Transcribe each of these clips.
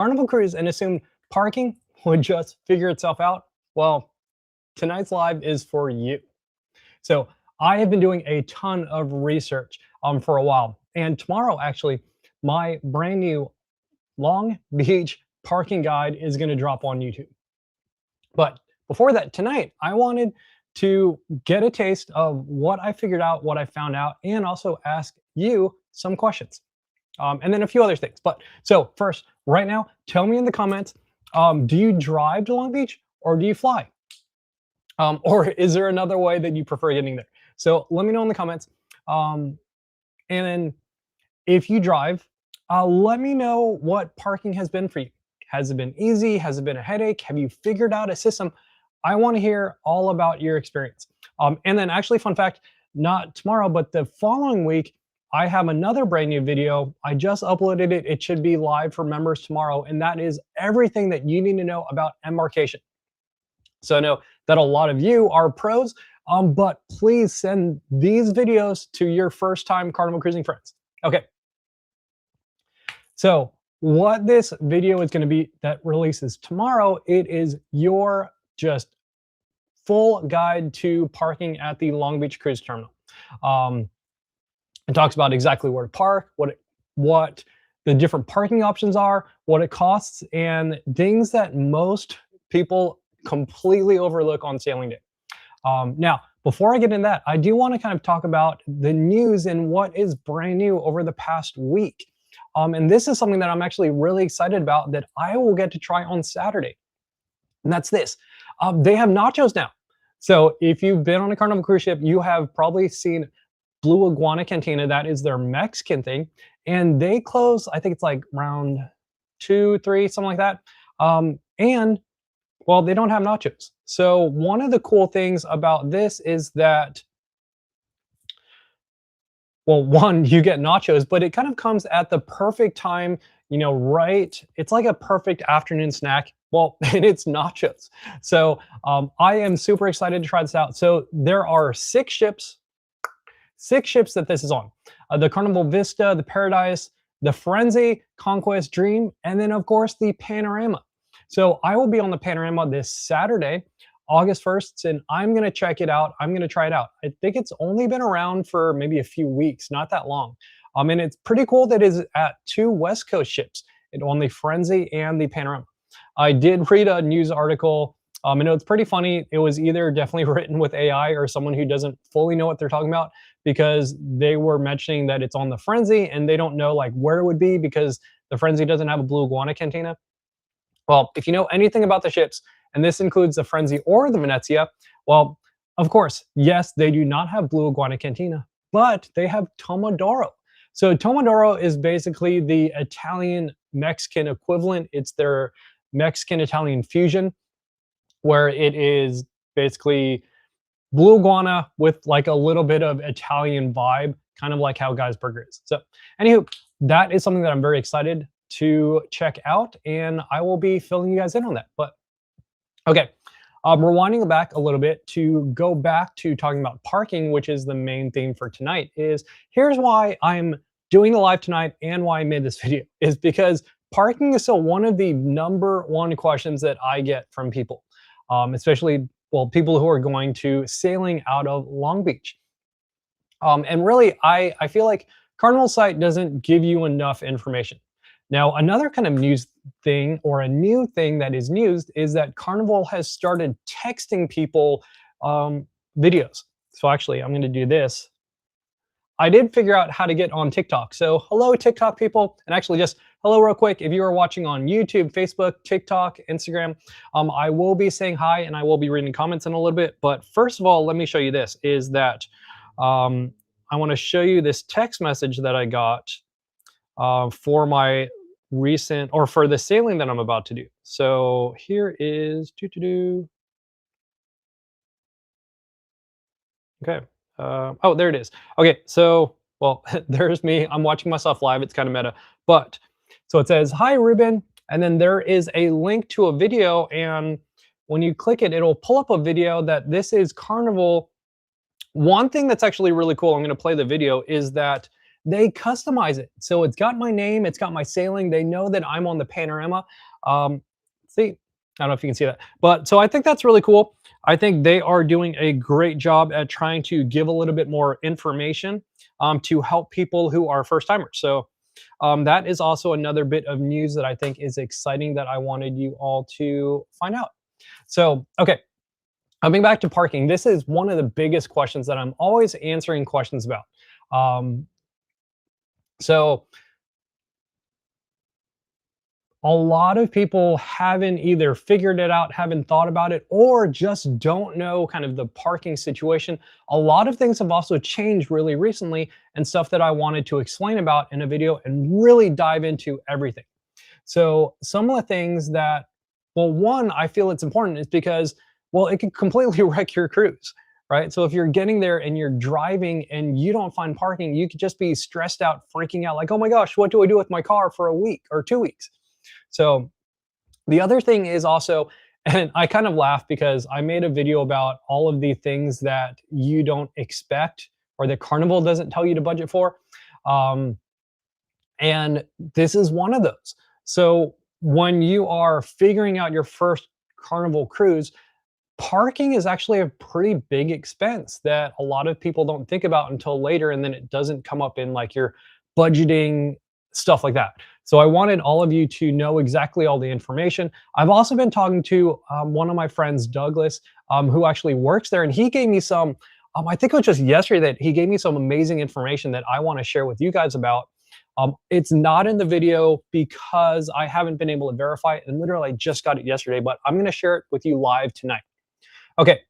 Carnival Cruise and assumed parking would just figure itself out? Well, tonight's live is for you. So I have been doing a ton of research for a while. And tomorrow, actually, my brand new Long Beach parking guide is going to drop on YouTube. But before that, tonight, I wanted to get a taste of what I figured out, what I found out, and also ask you some questions. And then a few other things. But so first, right now, tell me in the comments, do you drive to Long Beach or do you fly? Or is there another way that you prefer getting there? So let me know in the comments. And then if you drive, let me know what parking has been for you. Has it been easy? Has it been a headache? Have you figured out a system? I want to hear all about your experience. And then actually, fun fact, not tomorrow, but the following week, I have another brand new video. I just uploaded it. It should be live for members tomorrow. And that is everything that you need to know about embarkation. So I know that a lot of you are pros, but please send these videos to your first time Carnival cruising friends. Okay. So what this video is going to be that releases tomorrow, it is your just full guide to parking at the Long Beach Cruise Terminal. It talks about exactly where to park, what the different parking options are, what it costs, and things that most people completely overlook on sailing day. Now, before I get into that, I do want to kind of talk about the news and what is brand new over the past week. And this is something that I'm actually really excited about that I will get to try on Saturday. And that's this. They have nachos now. So if you've been on a Carnival cruise ship, you have probably seen Blue Iguana Cantina. That is their Mexican thing. And they close, I think it's like around 2, 3, something like that. And well, they don't have nachos. So one of the cool things about this is that, well, one, you get nachos, but it kind of comes at the perfect time, you know, right? It's like a perfect afternoon snack. Well, and it's nachos. So I am super excited to try this out. So there are 6 ships that this is on. The Carnival Vista, the Paradise, the Frenzy, Conquest, Dream, and then of course the Panorama. So I will be on the Panorama this Saturday, August 1st, and I'm going to check it out. I'm going to try it out. I think it's only been around for maybe a few weeks, not that long. And it's pretty cool that it's at 2 West Coast ships, on the Frenzy and the Panorama. I did read a news article. I know it's pretty funny. It was either definitely written with AI or someone who doesn't fully know what they're talking about, because they were mentioning that it's on the Frenzy and they don't know like where it would be because the Frenzy doesn't have a Blue Iguana Cantina. Well, if you know anything about the ships, and this includes the Frenzy or the Venezia, well, of course, yes, they do not have Blue Iguana Cantina, but they have Tomodoro. So Tomodoro is basically the Italian-Mexican equivalent. It's their Mexican-Italian fusion, where it is basically Blue Iguana with like a little bit of Italian vibe, kind of like how Guy's Burger is. So anywho, that is something that I'm very excited to check out, and I will be filling you guys in on that. But okay, rewinding back a little bit to go back to talking about parking, which is the main theme for tonight, is here's why I'm doing the live tonight and why I made this video, is because parking is still one of the #1 questions that I get from people, especially, well, people who are going to sailing out of Long Beach. And really, I feel like Carnival's site doesn't give you enough information. Now, another kind of news thing, or a new thing that is news, is that Carnival has started texting people videos. So actually, I'm going to do this. I did figure out how to get on TikTok. So hello, TikTok people. And actually just hello real quick. If you are watching on YouTube, Facebook, TikTok, Instagram, I will be saying hi and I will be reading comments in a little bit. But first of all, let me show you this, is that I want to show you this text message that I got for my recent, or for the sailing that I'm about to do. So here is okay. Oh, there it is. Okay, so, well, there's me. I'm watching myself live. It's kind of meta. But, so it says, hi, Ruben. And then there is a link to a video. And when you click it, it'll pull up a video that this is Carnival. One thing that's actually really cool, I'm going to play the video, is that they customize it. So it's got my name, it's got my sailing. They know that I'm on the Panorama. See, I don't know if you can see that, but so I think that's really cool. I think they are doing a great job at trying to give a little bit more information to help people who are first timers. So that is also another bit of news that I think is exciting that I wanted you all to find out. So, okay, coming back to parking, this is one of the biggest questions that I'm always answering questions about. Um, so a lot of people haven't either figured it out, haven't thought about it, or just don't know kind of the parking situation. A lot of things have also changed really recently, and stuff that I wanted to explain about in a video and really dive into everything. So some of the things that, well, one, I feel it's important is because, well, it can completely wreck your cruise, right? So if you're getting there and you're driving and you don't find parking, you could just be stressed out, freaking out, like, oh my gosh, what do I do with my car for a week or 2 weeks? So the other thing is also, and I kind of laugh because I made a video about all of the things that you don't expect or that Carnival doesn't tell you to budget for. Um, and this is one of those. So when you are figuring out your first Carnival cruise, parking is actually a pretty big expense that a lot of people don't think about until later, and then it doesn't come up in like your budgeting, stuff like that. So I wanted all of you to know exactly all the information. I've also been talking to one of my friends, Douglas, who actually works there, and he gave me some, I think it was just yesterday that he gave me some amazing information that I want to share with you guys about. It's not in the video because I haven't been able to verify it, and literally I just got it yesterday, but I'm going to share it with you live tonight. Okay,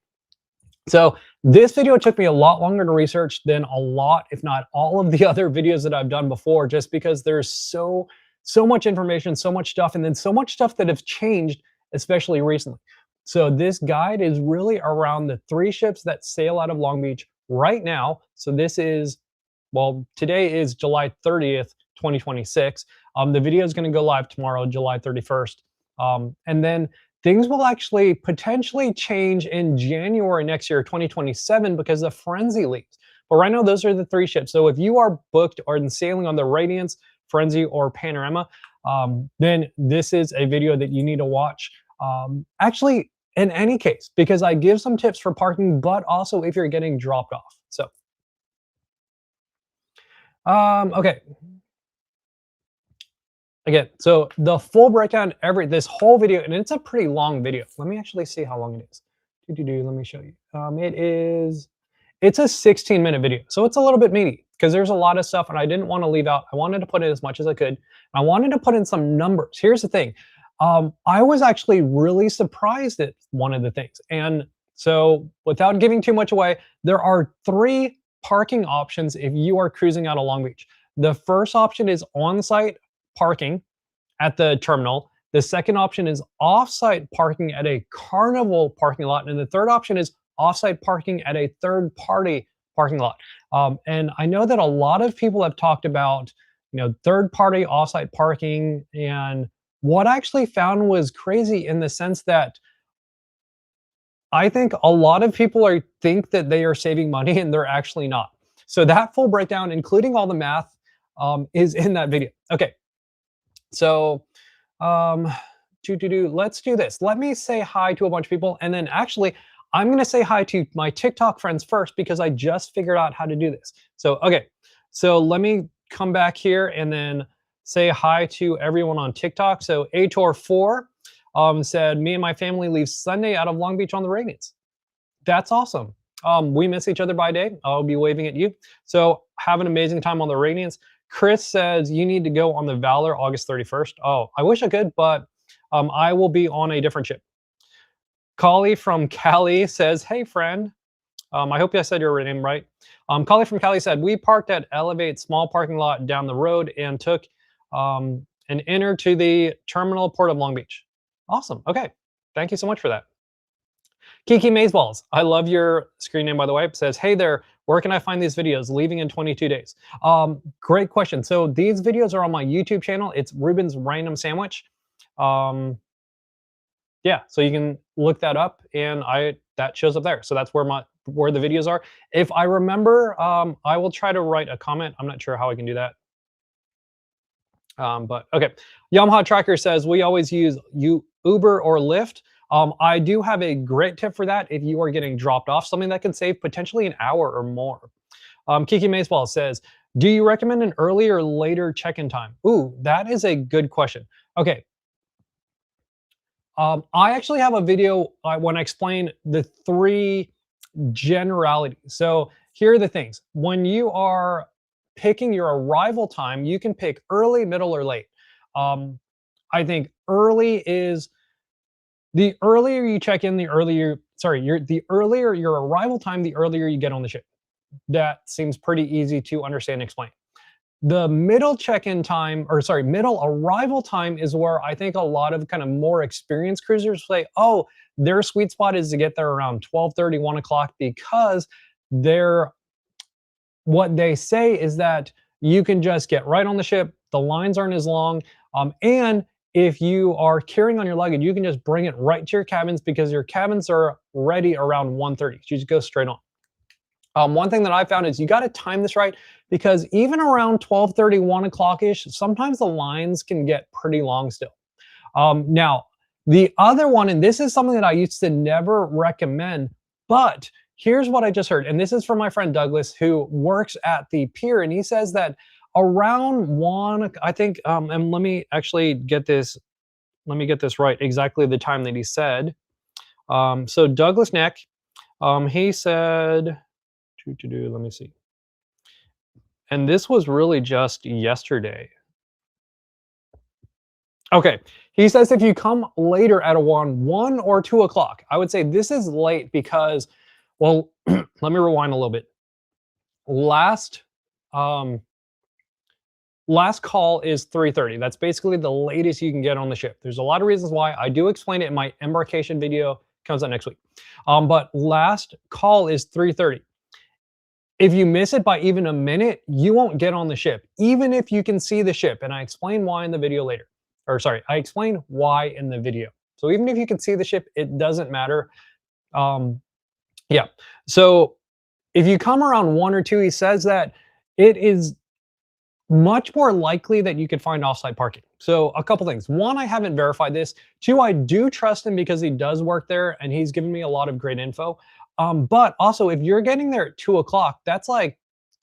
so this video took me a lot longer to research than a lot, if not all of the other videos that I've done before, just because there's so much information, so much stuff, and then so much stuff that have changed, especially recently. So this guide is really around the 3 ships that sail out of Long Beach right now. So this is, well, today is July 30th, 2026. The video is going to go live tomorrow, July 31st. And then things will actually potentially change in January next year, 2027, because the Frenzy leaves. But right now, those are the 3 ships. So if you are booked or sailing on the Radiance, Frenzy, or Panorama, then this is a video that you need to watch. Actually, in any case, because I give some tips for parking, but also if you're getting dropped off. So, okay. Again, so the full breakdown, this whole video, and it's a pretty long video. Let me actually see how long it is. Let me show you. It's a 16-minute video, so it's a little bit meaty because there's a lot of stuff, and I didn't want to leave out. I wanted to put in as much as I could. I wanted to put in some numbers. Here's the thing. I was actually really surprised at one of the things. And so without giving too much away, there are 3 parking options if you are cruising out of Long Beach. The first option is on-site parking at the terminal. The second option is off-site parking at a Carnival parking lot. And the third option is off-site parking at a third-party parking lot. And I know that a lot of people have talked about, third-party off-site parking, and what I actually found was crazy in the sense that I think a lot of people think that they are saving money and they're actually not. So that full breakdown, including all the math, is in that video. Okay, so let's do this. Let me say hi to a bunch of people, and then actually I'm going to say hi to my TikTok friends first because I just figured out how to do this. So, okay, so let me come back here and then say hi to everyone on TikTok. So Ator4 said, me and my family leave Sunday out of Long Beach on the Radiance. That's awesome. We miss each other by day. I'll be waving at you. So have an amazing time on the Radiance. Chris says, you need to go on the Valor August 31st. Oh, I wish I could, but I will be on a different ship. Kali from Cali says, hey, friend. I hope I said your name right. Kali from Cali said, we parked at Elevate small parking lot down the road and took an inner to the terminal port of Long Beach. Awesome. Okay. Thank you so much for that. Kiki Mazeballs, I love your screen name, by the way. It says, hey there, where can I find these videos? Leaving in 22 days. Great question. So these videos are on my YouTube channel. It's Ruben's Random Sandwich. Yeah, so you can look that up, and that shows up there. So that's where where the videos are. If I remember, I will try to write a comment. I'm not sure how I can do that. But okay. Yamaha Tracker says, we always use Uber or Lyft. I do have a great tip for that if you are getting dropped off, something that can save potentially an hour or more. Kiki Maysball says, do you recommend an early or later check-in time? Ooh, that is a good question. Okay. I actually have a video when I explain the 3 generalities. So here are the things. When you are picking your arrival time, you can pick early, middle, or late. I think early is the earlier you check in, the earlier, the earlier your arrival time, the earlier you get on the ship. That seems pretty easy to understand and explain. The middle check-in time, or sorry, middle arrival time is where I think a lot of kind of more experienced cruisers say, oh, their sweet spot is to get there around 12:30, 1 o'clock, because what they say is that you can just get right on the ship, the lines aren't as long, and if you are carrying on your luggage, you can just bring it right to your cabins because your cabins are ready around 1:30. So you just go straight on. One thing that I found is you got to time this right, because even around 12:30, 1 o'clock-ish, sometimes the lines can get pretty long still. Now, the other one, and this is something that I used to never recommend, but here's what I just heard, and this is from my friend Douglas, who works at the pier, and he says that around 1, I think, and let me actually get this, right, exactly the time that he said. So Douglas Neck, he said, let me see. And this was really just yesterday. Okay, he says if you come later at 1 or 2 o'clock, I would say this is late because, well, let me rewind a little bit. Last call is 3:30. That's basically the latest you can get on the ship. There's a lot of reasons why. I do explain it in my embarkation video, comes out next week. But last call is 3:30. If you miss it by even a minute, you won't get on the ship, even if you can see the ship. And I explain why in the video later. Or sorry, I explain why in the video. So even if you can see the ship, it doesn't matter. Yeah. So if you come around 1 or 2, he says that it is much more likely that you could find offsite parking. So a couple things. 1, I haven't verified this. 2, I do trust him because he does work there and he's given me a lot of great info. But also, if you're getting there at 2 o'clock, that's like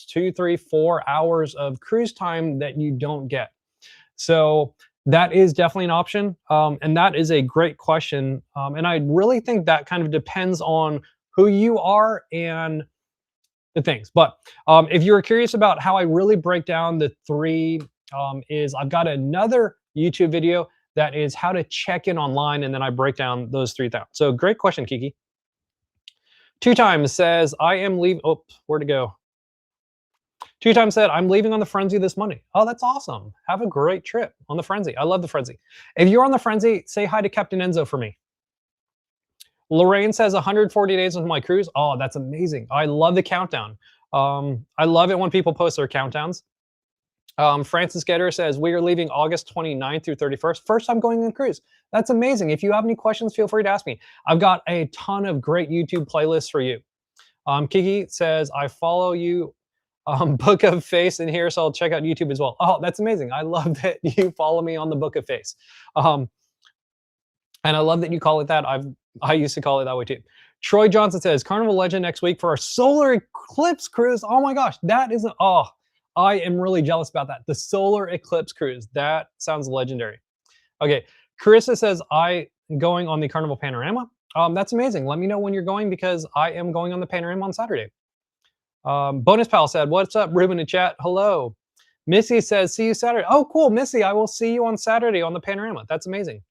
2, 3, 4 hours of cruise time that you don't get. So that is definitely an option. And that is a great question. And I really think that kind of depends on who you are and the things. But if you're curious about how I really break down the 3, is I've got another YouTube video that is how to check in online, and then I break down those 3 things. So great question, Kiki. 2 times says, I am leaving. Oh, where'd it go? 2 times said, I'm leaving on the Frenzy this Monday. Oh, that's awesome. Have a great trip on the Frenzy. I love the Frenzy. If you're on the Frenzy, say hi to Captain Enzo for me. Lorraine says 140 days with my cruise. Oh, that's amazing. I love the countdown. I love it when people post their countdowns. Francis Getter says, we are leaving August 29th through 31st. First time going on cruise. That's amazing. If you have any questions, feel free to ask me. I've got a ton of great YouTube playlists for you. Kiki says, I follow you Book of Face in here, so I'll check out YouTube as well. Oh, that's amazing. I love that you follow me on the Book of Face. And I love that you call it that. I used to call it that way too. Troy Johnson says, Carnival Legend next week for our solar eclipse cruise. Oh my gosh, that is, I am really jealous about that. The solar eclipse cruise, that sounds legendary. Okay, Carissa says, I am going on the Carnival Panorama. That's amazing. Let me know when you're going because I am going on the Panorama on Saturday. Bonus Pal said, what's up, Ruben in chat? Hello. Missy says, see you Saturday. Oh, cool, Missy, I will see you on Saturday on the Panorama. That's amazing.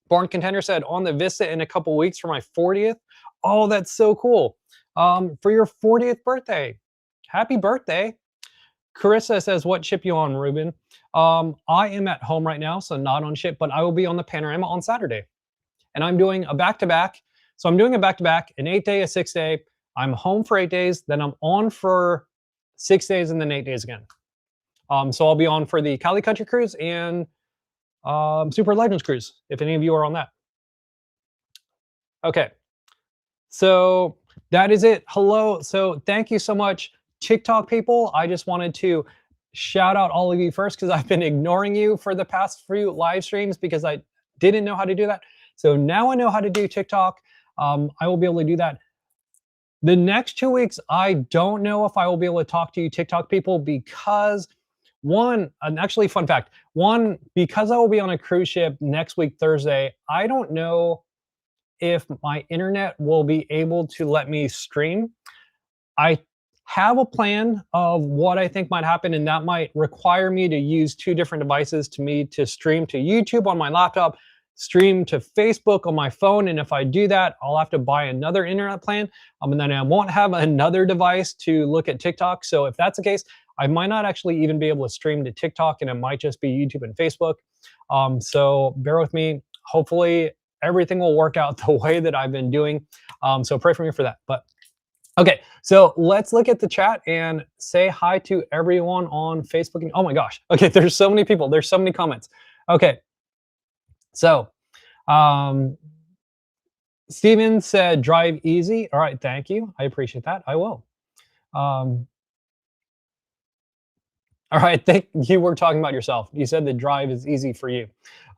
Born Contender said, on the Vista in a couple weeks for my 40th. Oh, that's so cool. For your 40th birthday. Happy birthday. Carissa says, what ship you on, Ruben? I am at home right now, so not on ship, but I will be on the Panorama on Saturday. And I'm doing a back-to-back. So I'm doing a back-to-back, an 8-day, a 6-day. I'm home for 8 days, then I'm on for 6 days, and then 8 days again. So I'll be on for the Cali Country Cruise and Super Legends Cruise, if any of you are on that. Okay. So That is it. Hello. So thank you so much, TikTok people. I just wanted to shout out all of you first because I've been ignoring you for the past few live streams because I didn't know how to do that. So now I know how to do TikTok. I will be able to do that. The next 2 weeks, I don't know if I will be able to talk to you TikTok people because one, and actually fun fact, one, because I will be on a cruise ship next week, Thursday, I don't know if my internet will be able to let me stream. I have a plan of what I think might happen, and that might require me to use two different devices to me to stream to YouTube on my laptop, stream to Facebook on my phone. And if I do that, I'll have to buy another internet plan. And then I won't have another device to look at TikTok. So if that's the case, I might not actually even be able to stream to TikTok, and it might just be YouTube and Facebook. So bear with me. Hopefully, everything will work out the way that I've been doing. So pray for me for that. But okay, so let's look at the chat and say hi to everyone on Facebook. And, oh my gosh. Okay, there's so many people. There's so many comments. Okay, so Steven said drive easy. All right, thank you. I appreciate that. I will. All right, think you were talking about yourself. You said the drive is easy for you.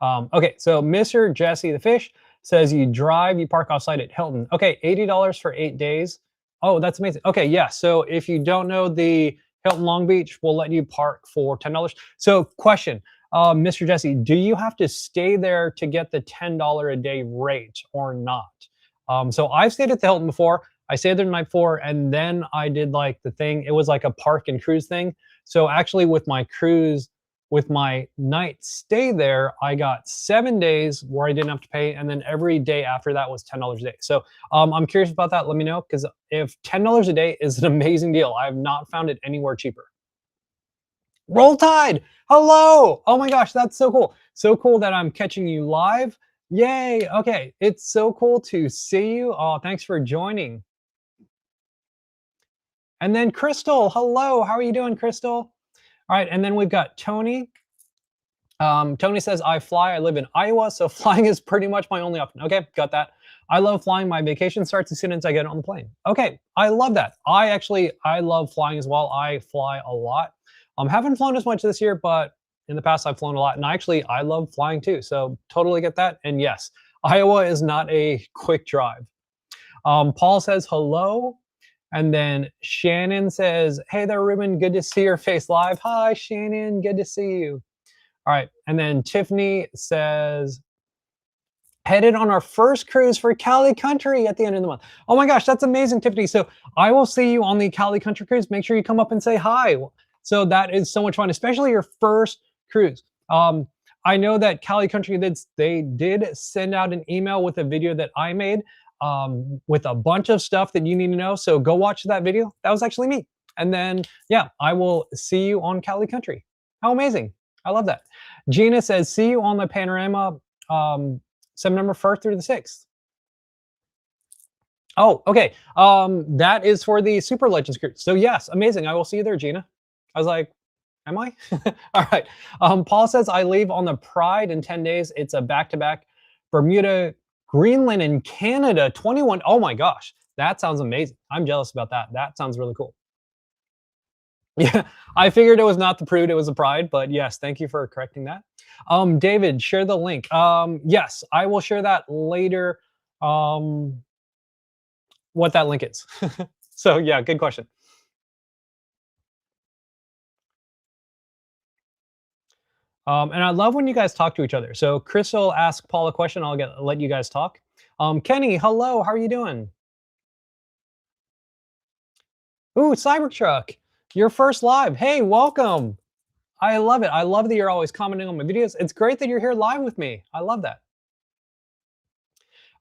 Okay, so Mr. Jesse the Fish says you drive, you park offsite at Hilton. Okay, $80 for 8 days. Oh, that's amazing. Okay, yeah, so if you don't know, the Hilton Long Beach will let you park for $10. So question, Mr. Jesse, do you have to stay there to get the $10 a day rate or not? So I've stayed at the Hilton before. I stayed there the night before, and then I did like the thing. It was like a park and cruise thing. So actually with my cruise, with my night stay there, I got 7 days where I didn't have to pay. And then every day after that was $10 a day. So I'm curious about that. Let me know, because if $10 a day is an amazing deal, I have not found it anywhere cheaper. Roll Tide, hello. Oh my gosh, that's so cool. So cool that I'm catching you live. Yay. Okay, it's so cool to see you. Oh, thanks for joining. And then Crystal, hello. How are you doing, Crystal? All right, and then we've got Tony. Tony says, I fly. I live in Iowa, so flying is pretty much my only option. Okay, got that. I love flying. My vacation starts as soon as I get on the plane. Okay, I love that. I love flying as well. I fly a lot. Haven't flown as much this year, but in the past I've flown a lot. And I love flying too. So totally get that. And yes, Iowa is not a quick drive. Paul says, hello. And then Shannon says, hey there, Ruben, good to see your face live. Hi, Shannon, good to see you. All right, and then Tiffany says, headed on our first cruise for Cali Country at the end of the month. Oh my gosh, that's amazing, Tiffany. So I will see you on the Cali Country cruise. Make sure you come up and say hi. So that is so much fun, especially your first cruise. I know that Cali Country, they did send out an email with a video that I made with a bunch of stuff that you need to know. So go watch that video. That was actually me. And then, yeah, I will see you on Cali Country. How amazing. I love that. Gina says, see you on the Panorama September 1st through the 6th. Oh, okay. That is for the Super Legends cruise. So yes, amazing. I will see you there, Gina. I was like, am I? All right. Paul says, I leave on the Pride in 10 days. It's a back-to-back Bermuda, Greenland, and Canada, 21. Oh my gosh, that sounds amazing. I'm jealous about that. That sounds really cool. Yeah, I figured it was not the Prude, it was the Pride, but yes, thank you for correcting that. David, share the link. Yes, I will share that later, what that link is. So yeah, good question. And I love when you guys talk to each other. So Crystal asked Paul a question. I'll let you guys talk. Kenny, hello. How are you doing? Ooh, Cybertruck, your first live. Hey, welcome. I love it. I love that you're always commenting on my videos. It's great that you're here live with me. I love that.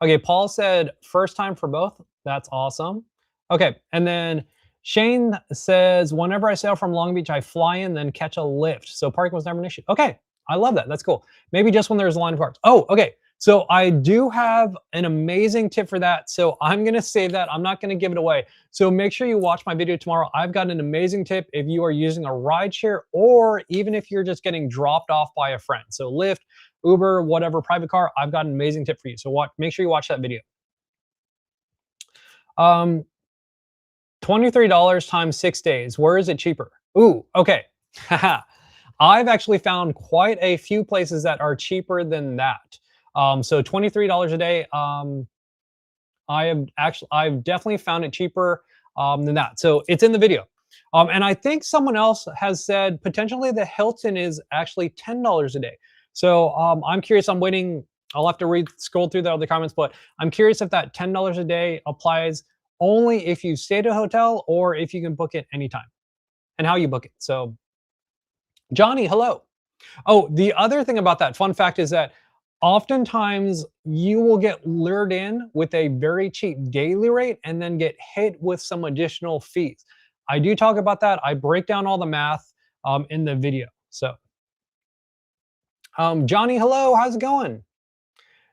Okay, Paul said first time for both. That's awesome. Okay, and then Shane says, whenever I sail from Long Beach, I fly in, then catch a lift. So parking was never an issue. Okay, I love that. That's cool. Maybe just when there's a line of cars. Oh, okay. So I do have an amazing tip for that. So I'm going to save that. I'm not going to give it away. So make sure you watch my video tomorrow. I've got an amazing tip if you are using a rideshare or even if you're just getting dropped off by a friend. So Lyft, Uber, whatever, private car, I've got an amazing tip for you. So make sure you watch that video. Um, $23 times 6 days. Where is it cheaper? Ooh, okay. I've actually found quite a few places that are cheaper than that. So $23 a day. I've definitely found it cheaper than that. So it's in the video. And I think someone else has said potentially the Hilton is actually $10 a day. So I'm curious. I'm waiting. I'll have to scroll through the other comments, but I'm curious if that $10 a day applies only if you stay at a hotel or if you can book it anytime and how you book it. So Johnny, hello. Oh, the other thing about that fun fact is that oftentimes you will get lured in with a very cheap daily rate and then get hit with some additional fees. I do talk about that. I break down all the math in the video. So, Johnny, hello. How's it going?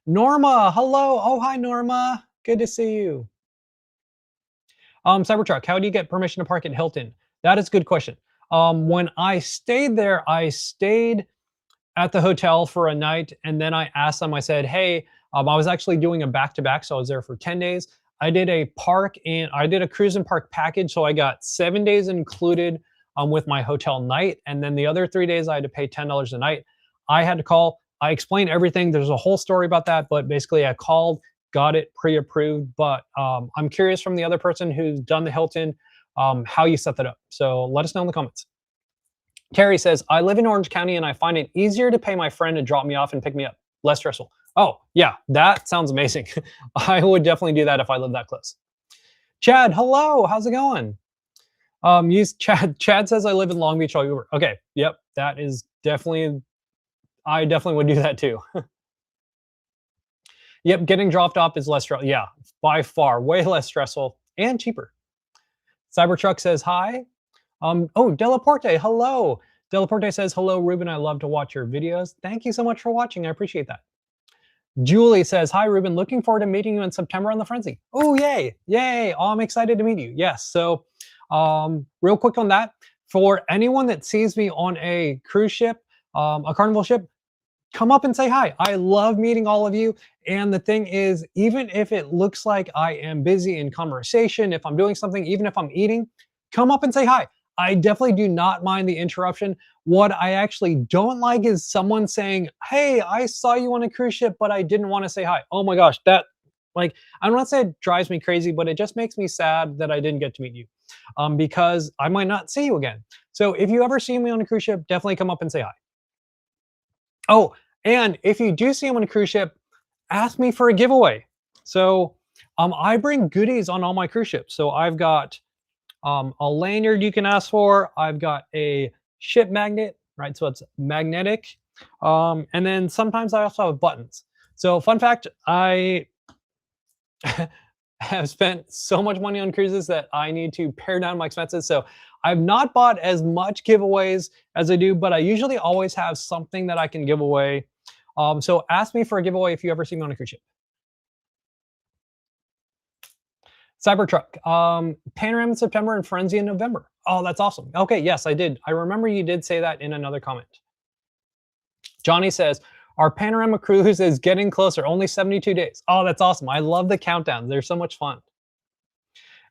Norma, hello. Oh, hi, Norma. Good to see you. Cybertruck, how do you get permission to park at Hilton? That is a good question. When I stayed there, I stayed at the hotel for a night, and then I asked them, I said, hey, I was actually doing a back-to-back, so I was there for 10 days. I did a cruise and park package, so I got 7 days included with my hotel night, and then the other 3 days I had to pay $10 a night. I had to call, I explained everything. There's a whole story about that, but basically I called, got it pre-approved, but I'm curious from the other person who's done the Hilton, how you set that up. So let us know in the comments. Terry says, I live in Orange County and I find it easier to pay my friend to drop me off and pick me up. Less stressful. Oh, yeah, that sounds amazing. I would definitely do that if I lived that close. Chad, hello. How's it going? Chad says I live in Long Beach. I'll Uber. Okay. Yep. That is definitely, I definitely would do that too. Yep. Getting dropped off is less stressful. Yeah, by far, way less stressful and cheaper. Cybertruck says hi. Oh, Delaporte, hello. Delaporte says, hello, Ruben. I love to watch your videos. Thank you so much for watching. I appreciate that. Julie says, hi, Ruben. Looking forward to meeting you in September on the Frenzy. Oh, yay. Yay. Oh, I'm excited to meet you. Yes. So real quick on that, for anyone that sees me on a cruise ship, a Carnival ship, come up and say hi. I love meeting all of you. And the thing is, even if it looks like I am busy in conversation, if I'm doing something, even if I'm eating, come up and say hi. I definitely do not mind the interruption. What I actually don't like is someone saying, hey, I saw you on a cruise ship, but I didn't want to say hi. Oh my gosh, that, like, I don't want to say it drives me crazy, but it just makes me sad that I didn't get to meet you because I might not see you again. So if you ever see me on a cruise ship, definitely come up and say hi. Oh, and if you do see him on a cruise ship, ask me for a giveaway. So I bring goodies on all my cruise ships. So I've got a lanyard you can ask for. I've got a ship magnet, right? So it's magnetic. And then sometimes I also have buttons. So fun fact, I have spent so much money on cruises that I need to pare down my expenses. So I've not bought as much giveaways as I do, but I usually always have something that I can give away. So ask me for a giveaway if you ever see me on a cruise ship. Cybertruck, Panorama in September and Frenzy in November. Oh, that's awesome. Okay, yes, I did. I remember you did say that in another comment. Johnny says, our Panorama cruise is getting closer, only 72 days. Oh, that's awesome. I love the countdowns. They're so much fun.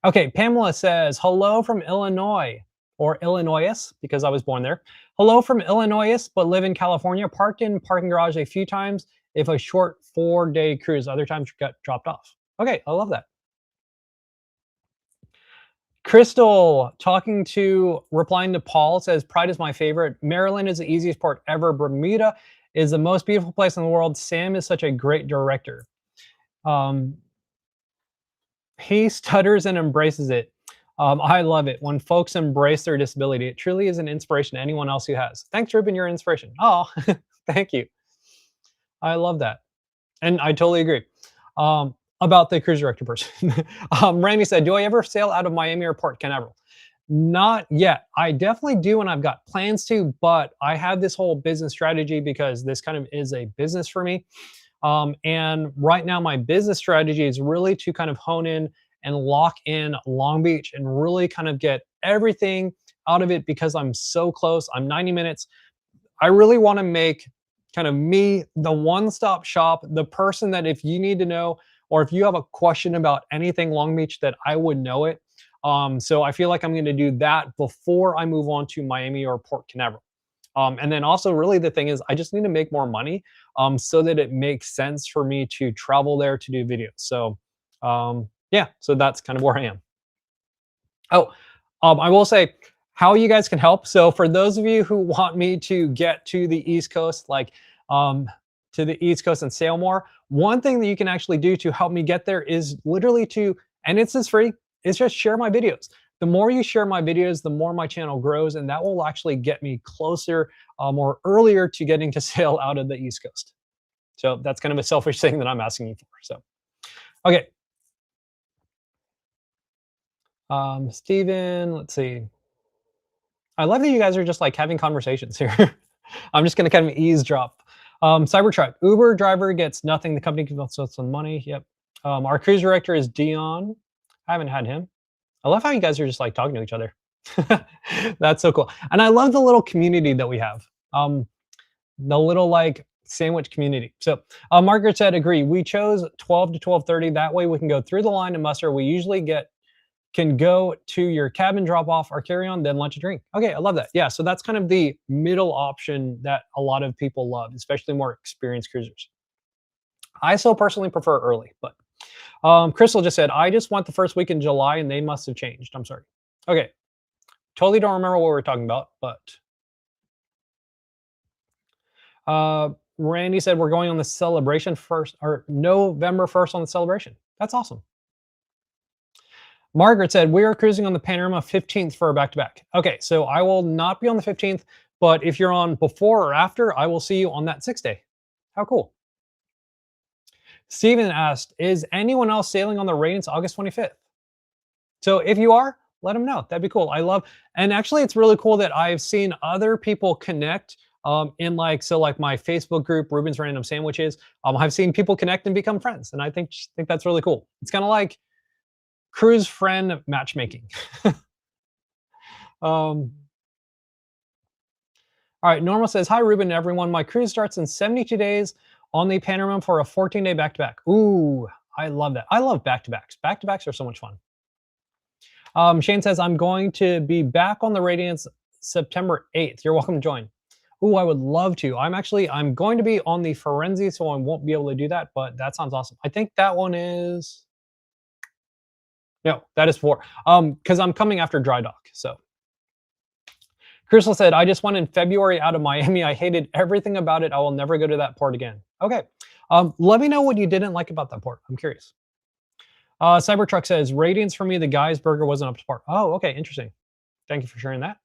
Okay, Pamela says, hello from Illinois, or Illinois, because I was born there. Hello from Illinois, but live in California. Parked in parking garage a few times if a short 4-day cruise. Other times got dropped off. Okay, I love that. Crystal, replying to Paul, says, Pride is my favorite. Maryland is the easiest port ever. Bermuda is the most beautiful place in the world. Sam is such a great director. He stutters and embraces it. I love it when folks embrace their disability. It truly is an inspiration to anyone else who has. Thanks, Ruben, you're an inspiration. Oh, thank you. I love that. And I totally agree. About the cruise director person. Randy said, do I ever sail out of Miami or Port Canaveral? Not yet. I definitely do, and I've got plans to, but I have this whole business strategy because this kind of is a business for me. And right now my business strategy is really to kind of hone in and lock in Long Beach and really kind of get everything out of it because I'm so close. I'm 90 minutes. I really want to make kind of me the one-stop shop, the person that if you need to know or if you have a question about anything Long Beach, that I would know it. So I feel like I'm going to do that before I move on to Miami or Port Canaveral. And then also, really, the thing is, I just need to make more money so that it makes sense for me to travel there to do videos. So, yeah, so that's kind of where I am. Oh, I will say how you guys can help. So, for those of you who want me to get to the East Coast, like to the East Coast and sail more, one thing that you can actually do to help me get there is literally to, and it's just free, is just share my videos. The more you share my videos, the more my channel grows, and that will actually get me closer or earlier to getting to sail out of the East Coast. So that's kind of a selfish thing that I'm asking you for. So, okay. Steven, let's see. I love that you guys are just like having conversations here. I'm just going to kind of eavesdrop. Cybertruck, Uber driver gets nothing. The company can also some money. Yep. Our cruise director is Dion. I haven't had him. I love how you guys are just like talking to each other. That's so cool. And I love the little community that we have. The little like sandwich community. So Margaret said, agree. We chose 12 to 12:30. That way we can go through the line and muster. We usually can go to your cabin, drop off or carry on, then lunch and drink. Okay, I love that. Yeah, so that's kind of the middle option that a lot of people love, especially more experienced cruisers. I still personally prefer early, but Crystal just said, I just want the first week in July and they must have changed. I'm sorry. Okay, totally don't remember what we were talking about, but Randy said we're going on the celebration first, or November 1st on the celebration. That's awesome. Margaret said, we are cruising on the Panorama 15th for a back-to-back. Okay, so I will not be on the 15th, but if you're on before or after, I will see you on that 6th day. How cool. Steven asked, is anyone else sailing on the Radiance August 25th? So if you are, let them know. That'd be cool. I love, and actually it's really cool that I've seen other people connect in like, so like my Facebook group, Ruben's Random Sandwiches. I've seen people connect and become friends. And I think that's really cool. It's kind of like cruise friend matchmaking. All right, Norma says, hi, Ruben and everyone. My cruise starts in 72 days on the Panorama for a 14-day back-to-back. Ooh, I love that. I love back-to-backs. Back-to-backs are so much fun. Shane says, I'm going to be back on the Radiance September 8th. You're welcome to join. Ooh, I would love to. I'm going to be on the Firenze, so I won't be able to do that, but that sounds awesome. I think that one is... No, that is 4. Because I'm coming after dry dock. So Crystal said, I just went in February out of Miami. I hated everything about it. I will never go to that port again. Okay. Let me know what you didn't like about that port. I'm curious. Cybertruck says, Radiance for me, the guy's burger wasn't up to par. Oh, okay. Interesting. Thank you for sharing that.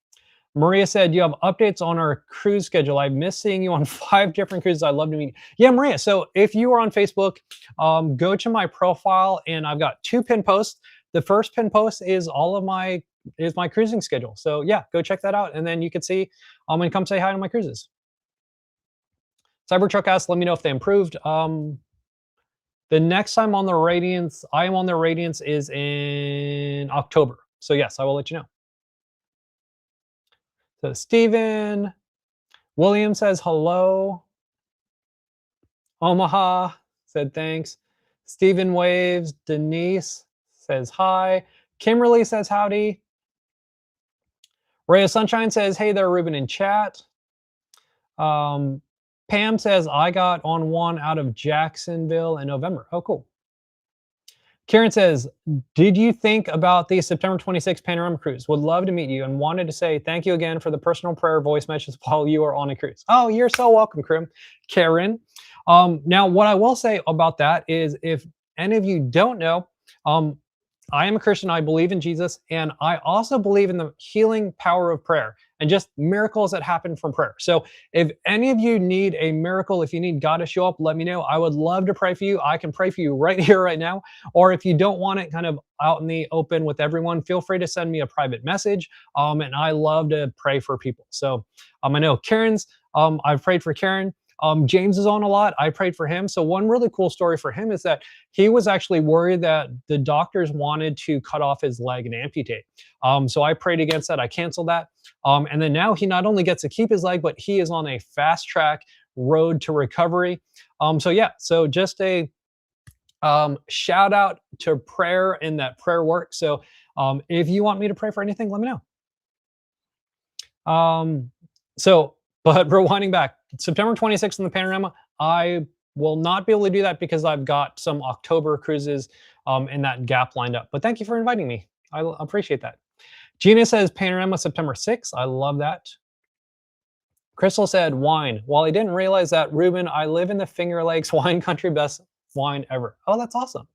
Maria said, you have updates on our cruise schedule. I miss seeing you on 5 different cruises. I'd love to meet you. Yeah, Maria. So if you are on Facebook, go to my profile and I've got 2 pin posts. The first pin post is my cruising schedule. So yeah, go check that out. And then you can see and come say hi to my cruises. Cybertruck asked, let me know if they improved. The next time on the Radiance, I am on the Radiance is in October. So yes, I will let you know. So Steven, William says hello. Omaha said thanks. Steven waves. Denise says hi. Kimberly says howdy. Ray of Sunshine says, hey there, Ruben in chat. Pam says, I got on one out of Jacksonville in November. Oh, cool. Karen says, did you think about the September 26th Panorama cruise? Would love to meet you and wanted to say thank you again for the personal prayer voice messages while you are on a cruise. Oh, you're so welcome, Karen. Now, what I will say about that is if any of you don't know, I am a Christian. I believe in Jesus. And I also believe in the healing power of prayer and just miracles that happen from prayer. So if any of you need a miracle, if you need God to show up, let me know. I would love to pray for you. I can pray for you right here, right now. Or if you don't want it kind of out in the open with everyone, feel free to send me a private message. And I love to pray for people. So I know Karen's, I've prayed for Karen. James is on a lot. I prayed for him. So one really cool story for him is that he was actually worried that the doctors wanted to cut off his leg and amputate. So I prayed against that. I canceled that. And then now he not only gets to keep his leg, but he is on a fast track road to recovery. So yeah, so just a Shout out to prayer and that prayer work. So if you want me to pray for anything, let me know. But rewinding back, September 26th in the Panorama, I will not be able to do that because I've got some October cruises in that gap lined up. But thank you for inviting me. I appreciate that. Gina says Panorama September 6th. I love that. Crystal said wine. While I didn't realize that, Ruben, I live in the Finger Lakes wine country, best wine ever. Oh, that's awesome.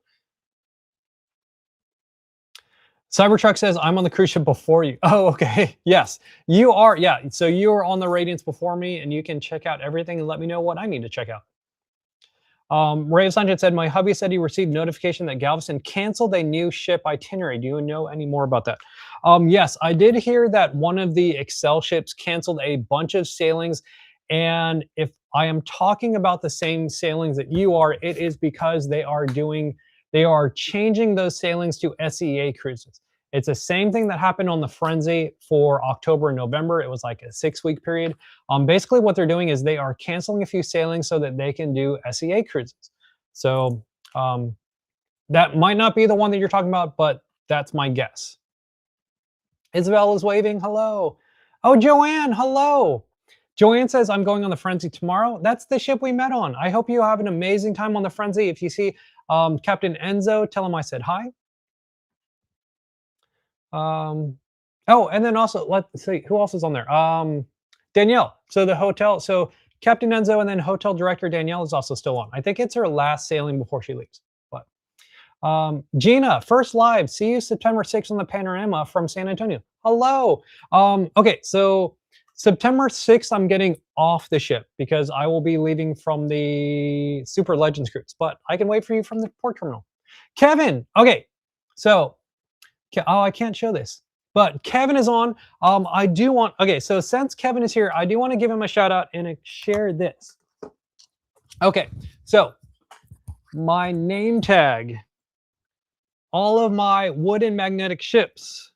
Cybertruck says, I'm on the cruise ship before you. Oh, okay. Yes, you are. Yeah, so you are on the Radiance before me, and you can check out everything and let me know what I need to check out. Ray of Sunshine said, my hubby said he received notification that Galveston canceled a new ship itinerary. Do you know any more about that? Yes, I did hear that one of the Excel ships canceled a bunch of sailings. And if I am talking about the same sailings that you are, it is because they are changing those sailings to SEA cruises. It's the same thing that happened on the Frenzy for October and November. It was like a 6-week period. Basically, what they're doing is they are canceling a few sailings so that they can do SEA cruises. So that might not be the one that you're talking about, but that's my guess. Isabel is waving. Hello. Oh, Joanne. Hello. Joanne says, I'm going on the Frenzy tomorrow. That's the ship we met on. I hope you have an amazing time on the Frenzy. If you see Captain Enzo, tell him I said hi. Oh, and then also, let's see, who else is on there? Danielle. So the hotel, so Captain Enzo and then hotel director Danielle is also still on. I think it's her last sailing before she leaves. But Gina, first live. See you September 6th on the Panorama from San Antonio. Hello. Okay, so September 6th, I'm getting off the ship because I will be leaving from the Super Legends cruise, but I can wait for you from the port terminal. Kevin, okay, so, oh, I can't show this, but Kevin is on. I do want, okay, so since Kevin is here, I do want to give him a shout out and share this. Okay, so my name tag, all of my wooden magnetic ships,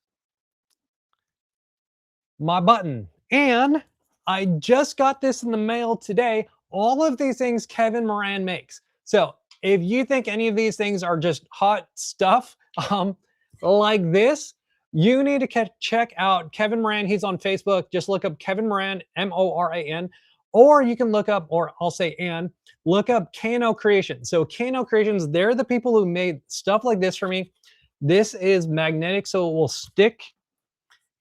my button, and I just got this in the mail today. All of these things Kevin Moran makes. So if you think any of these things are just hot stuff like this, you need to check out Kevin Moran. He's on Facebook. Just look up Kevin Moran, M-O-R-A-N. Or you can look up, or I'll say and, look up K&O Creations. So K&O Creations, they're the people who made stuff like this for me. This is magnetic, so it will stick.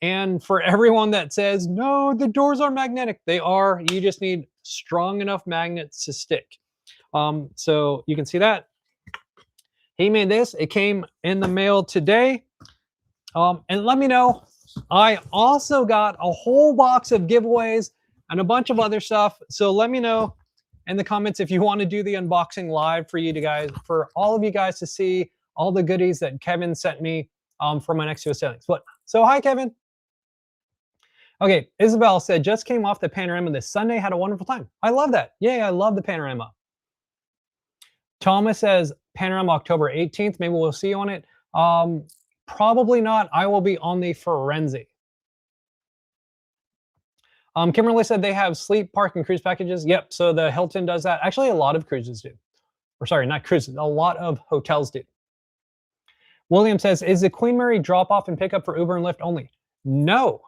And for everyone that says, no, the doors are magnetic, they are. You just need strong enough magnets to stick. So you can see that. He made this. It came in the mail today. And let me know. I also got a whole box of giveaways and a bunch of other stuff. So let me know in the comments if you want to do the unboxing live for you guys, for all of you guys to see all the goodies that Kevin sent me for my next 2 sailings. But so hi, Kevin. Okay, Isabel said, just came off the Panorama this Sunday, had a wonderful time. I love that. Yay, I love the Panorama. Thomas says, Panorama October 18th. Maybe we'll see you on it. Probably not. I will be on the Firenze. Kimberly said they have sleep, park, and cruise packages. Yep, so the Hilton does that. Actually, a lot of cruises do. Or sorry, not cruises. A lot of hotels do. William says, is the Queen Mary drop off and pick up for Uber and Lyft only? No.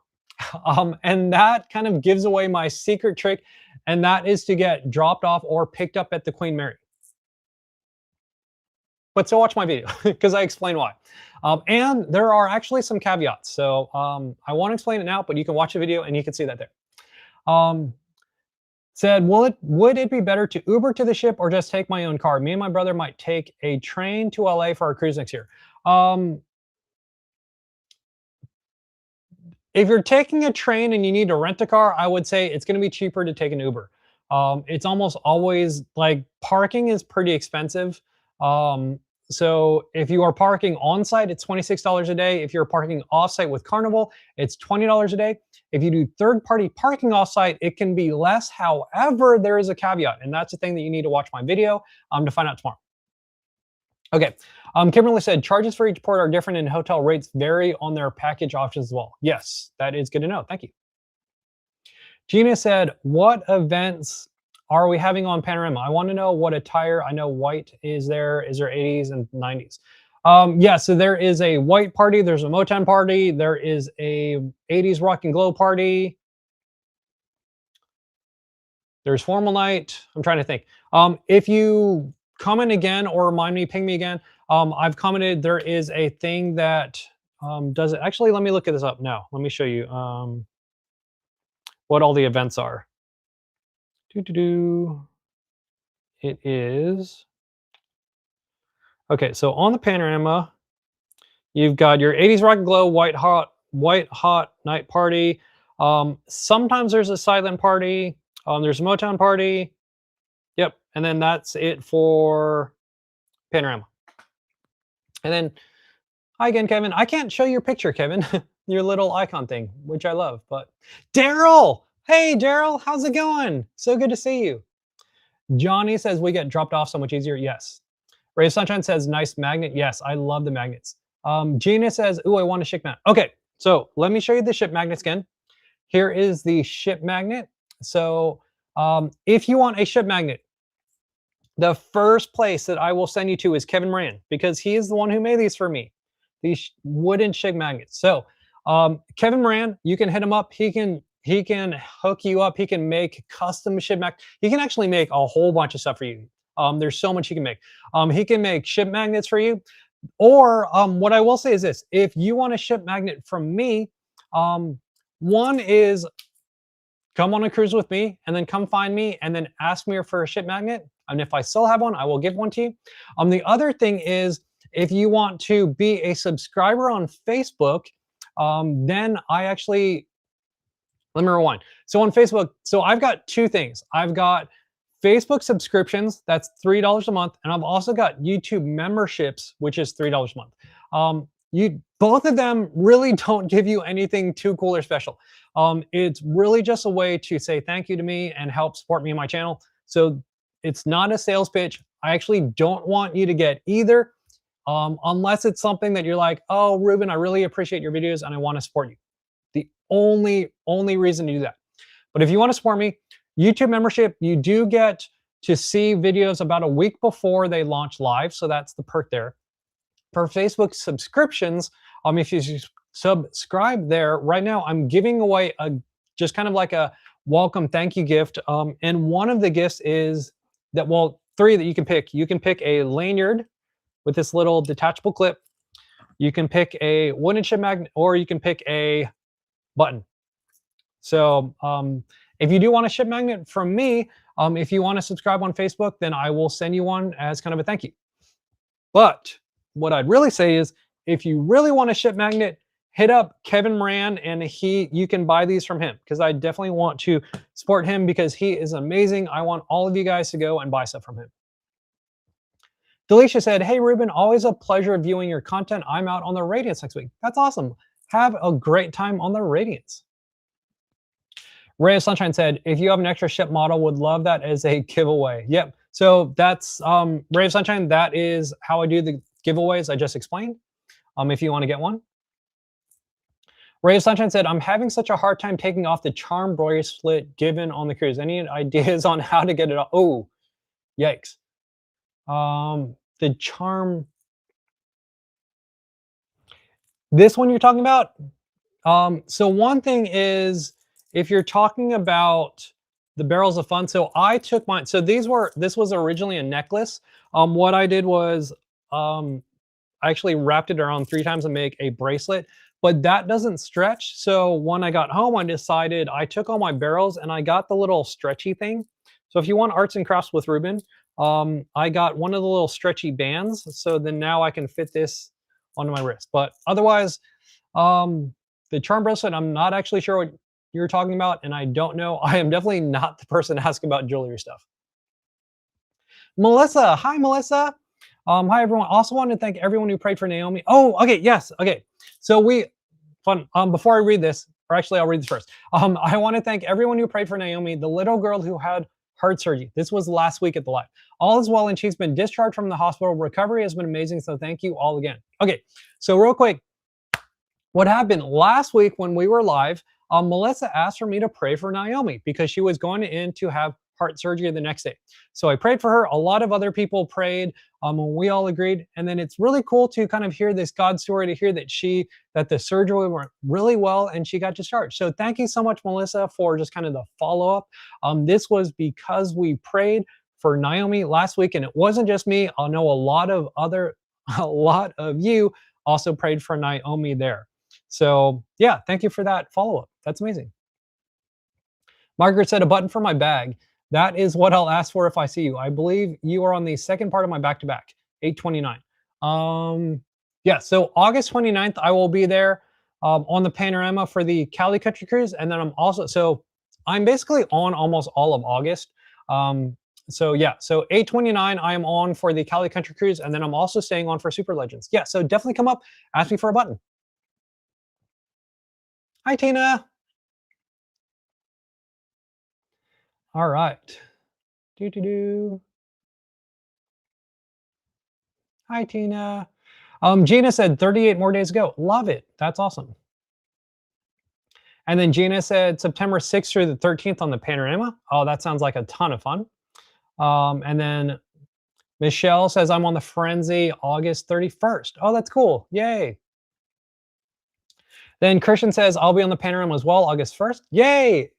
And that kind of gives away my secret trick, and that is to get dropped off or picked up at the Queen Mary. But still watch my video because I explain why. And there are actually some caveats. So I won't explain it now, but you can watch the video and you can see that there. Said, would it be better to Uber to the ship or just take my own car? Me and my brother might take a train to LA for our cruise next year. If you're taking a train and you need to rent a car, I would say it's going to be cheaper to take an Uber. It's almost always like parking is pretty expensive. So if you are parking on site, it's $26 a day. If you're parking off site with Carnival, it's $20 a day. If you do third-party parking off site, it can be less. However, there is a caveat, and that's the thing that you need to watch my video to find out tomorrow. Okay, Kimberly said, charges for each port are different and hotel rates vary on their package options as well. Yes, that is good to know. Thank you. Gina said, what events are we having on Panorama? I want to know what attire. I know white is there. Is there 80s and 90s? Yeah, so there is a white party. There's a Motown party. There is a 80s rock and glow party. There's formal night. I'm trying to think. If you comment again or remind me, ping me again. I've commented there is a thing that does it. Actually, let me look at this up now. Let me show you what all the events are. It is. Okay, so on the Panorama, you've got your 80s rock and glow, white hot night party. Sometimes there's a silent party. There's a Motown party. Yep, and then that's it for Panorama. And then, hi again, Kevin. I can't show your picture, Kevin, your little icon thing, which I love. But Daryl, hey Daryl, how's it going? So good to see you. Johnny says we get dropped off so much easier. Yes. Ray of Sunshine says nice magnet. Yes, I love the magnets. Gina says, ooh, I want a ship magnet. Okay, so let me show you the ship magnets again. Here is the ship magnet. So if you want a ship magnet, the first place that I will send you to is Kevin Moran, because he is the one who made these for me, these wooden ship magnets. So Kevin Moran, you can hit him up. He can hook you up. He can make custom ship magnets. He can actually make a whole bunch of stuff for you. There's so much he can make. He can make ship magnets for you. Or what I will say is this: if you want a ship magnet from me, one is come on a cruise with me and then come find me and then ask me for a ship magnet. And if I still have one, I will give one to you. The other thing is, if you want to be a subscriber on Facebook, then I actually, let me rewind. So on Facebook, so I've got two things. I've got Facebook subscriptions, that's $3 a month. And I've also got YouTube memberships, which is $3 a month. Both of them really don't give you anything too cool or special. It's really just a way to say thank you to me and help support me in my channel. So it's not a sales pitch. I actually don't want you to get either, unless it's something that you're like, oh, Ruben, I really appreciate your videos and I want to support you. The only reason to do that. But if you want to support me, YouTube membership, you do get to see videos about a week before they launch live. So that's the perk there. For Facebook subscriptions, if you subscribe there right now, I'm giving away just kind of like a welcome thank you gift. And one of the gifts is that, well, three that you can pick. You can pick a lanyard with this little detachable clip. You can pick a wooden ship magnet, or you can pick a button. So if you do want a ship magnet from me, if you want to subscribe on Facebook, then I will send you one as kind of a thank you. But what I'd really say is, if you really want a ship magnet, hit up Kevin Moran and you can buy these from him, because I definitely want to support him because he is amazing. I want all of you guys to go and buy stuff from him. Delisha said, hey, Ruben, always a pleasure viewing your content. I'm out on the Radiance next week. That's awesome. Have a great time on the Radiance. Ray of Sunshine said, if you have an extra ship model, would love that as a giveaway. Yep. So that's Ray of Sunshine. That is how I do the giveaways I just explained. If you want to get one. Ray of Sunshine said, I'm having such a hard time taking off the charm bracelet given on the cruise. Any ideas on how to get it off? Oh, yikes. The charm. This one you're talking about? So one thing is, if you're talking about the barrels of fun, so I took mine. So this was originally a necklace. What I did was I actually wrapped it around 3 times and make a bracelet, but that doesn't stretch. So when I got home, I decided I took all my barrels and I got the little stretchy thing. So if you want arts and crafts with Ruben, I got one of the little stretchy bands. So then now I can fit this onto my wrist. But otherwise, the charm bracelet, I'm not actually sure what you're talking about, and I don't know. I am definitely not the person asking about jewelry stuff. Melissa, hi Melissa. Hi everyone. Also want to thank everyone who prayed for Naomi. Oh, okay, yes, okay. So before I read this, or actually I'll read this first. I want to thank everyone who prayed for Naomi, the little girl who had heart surgery. This was last week at the live. All is well, and she's been discharged from the hospital. Recovery has been amazing, so thank you all again. Okay, so real quick, what happened last week when we were live, Melissa asked for me to pray for Naomi because she was going in to have heart surgery the next day. So I prayed for her. A lot of other people prayed, and we all agreed. And then it's really cool to kind of hear this God story, to hear that the surgery went really well and she got discharged. So thank you so much, Melissa, for just kind of the follow-up. This was because we prayed for Naomi last week, and it wasn't just me. I know a lot of you also prayed for Naomi there. So yeah, thank you for that follow-up. That's amazing. Margaret said, a button for my bag. That is what I'll ask for if I see you. I believe you are on the second part of my back-to-back, 8/29. Yeah, so August 29th, I will be there on the Panorama for the Cali Country Cruise. And then I'm basically on almost all of August. So yeah, so 8/29, I am on for the Cali Country Cruise, and then I'm also staying on for Super Legends. Yeah, so definitely come up, ask me for a button. Hi, Tina. All right. Hi, Tina. Gina said 38 more days ago. Love it. That's awesome. And then Gina said September 6th through the 13th on the Panorama. Oh, that sounds like a ton of fun. And then Michelle says I'm on the Frenzy August 31st. Oh, that's cool. Yay. Then Christian says I'll be on the Panorama as well August 1st. Yay.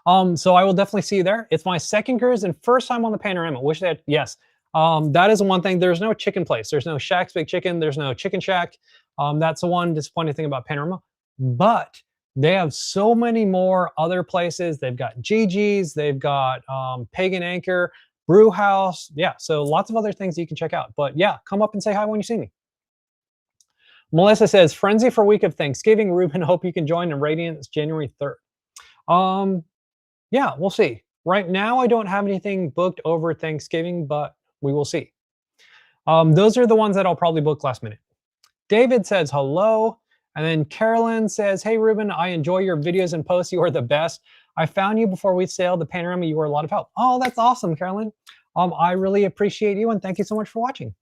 So I will definitely see you there. It's my second cruise and first time on the Panorama. Wish that, yes. That is one thing. There's no chicken place. There's no Shack's Big Chicken. There's no Chicken Shack. That's the one disappointing thing about Panorama. But they have so many more other places. They've got Gigi's. They've got Pagan Anchor, Brew House. Yeah, so lots of other things you can check out. But yeah, come up and say hi when you see me. Melissa says, Frenzy for week of Thanksgiving. Ruben, hope you can join in Radiance January 3rd. Yeah, we'll see. Right now, I don't have anything booked over Thanksgiving, but we will see. Those are the ones that I'll probably book last minute. David says hello. And then Carolyn says, hey, Ruben, I enjoy your videos and posts. You are the best. I found you before we sailed the Panorama. You were a lot of help. Oh, that's awesome, Carolyn. I really appreciate you, and thank you so much for watching.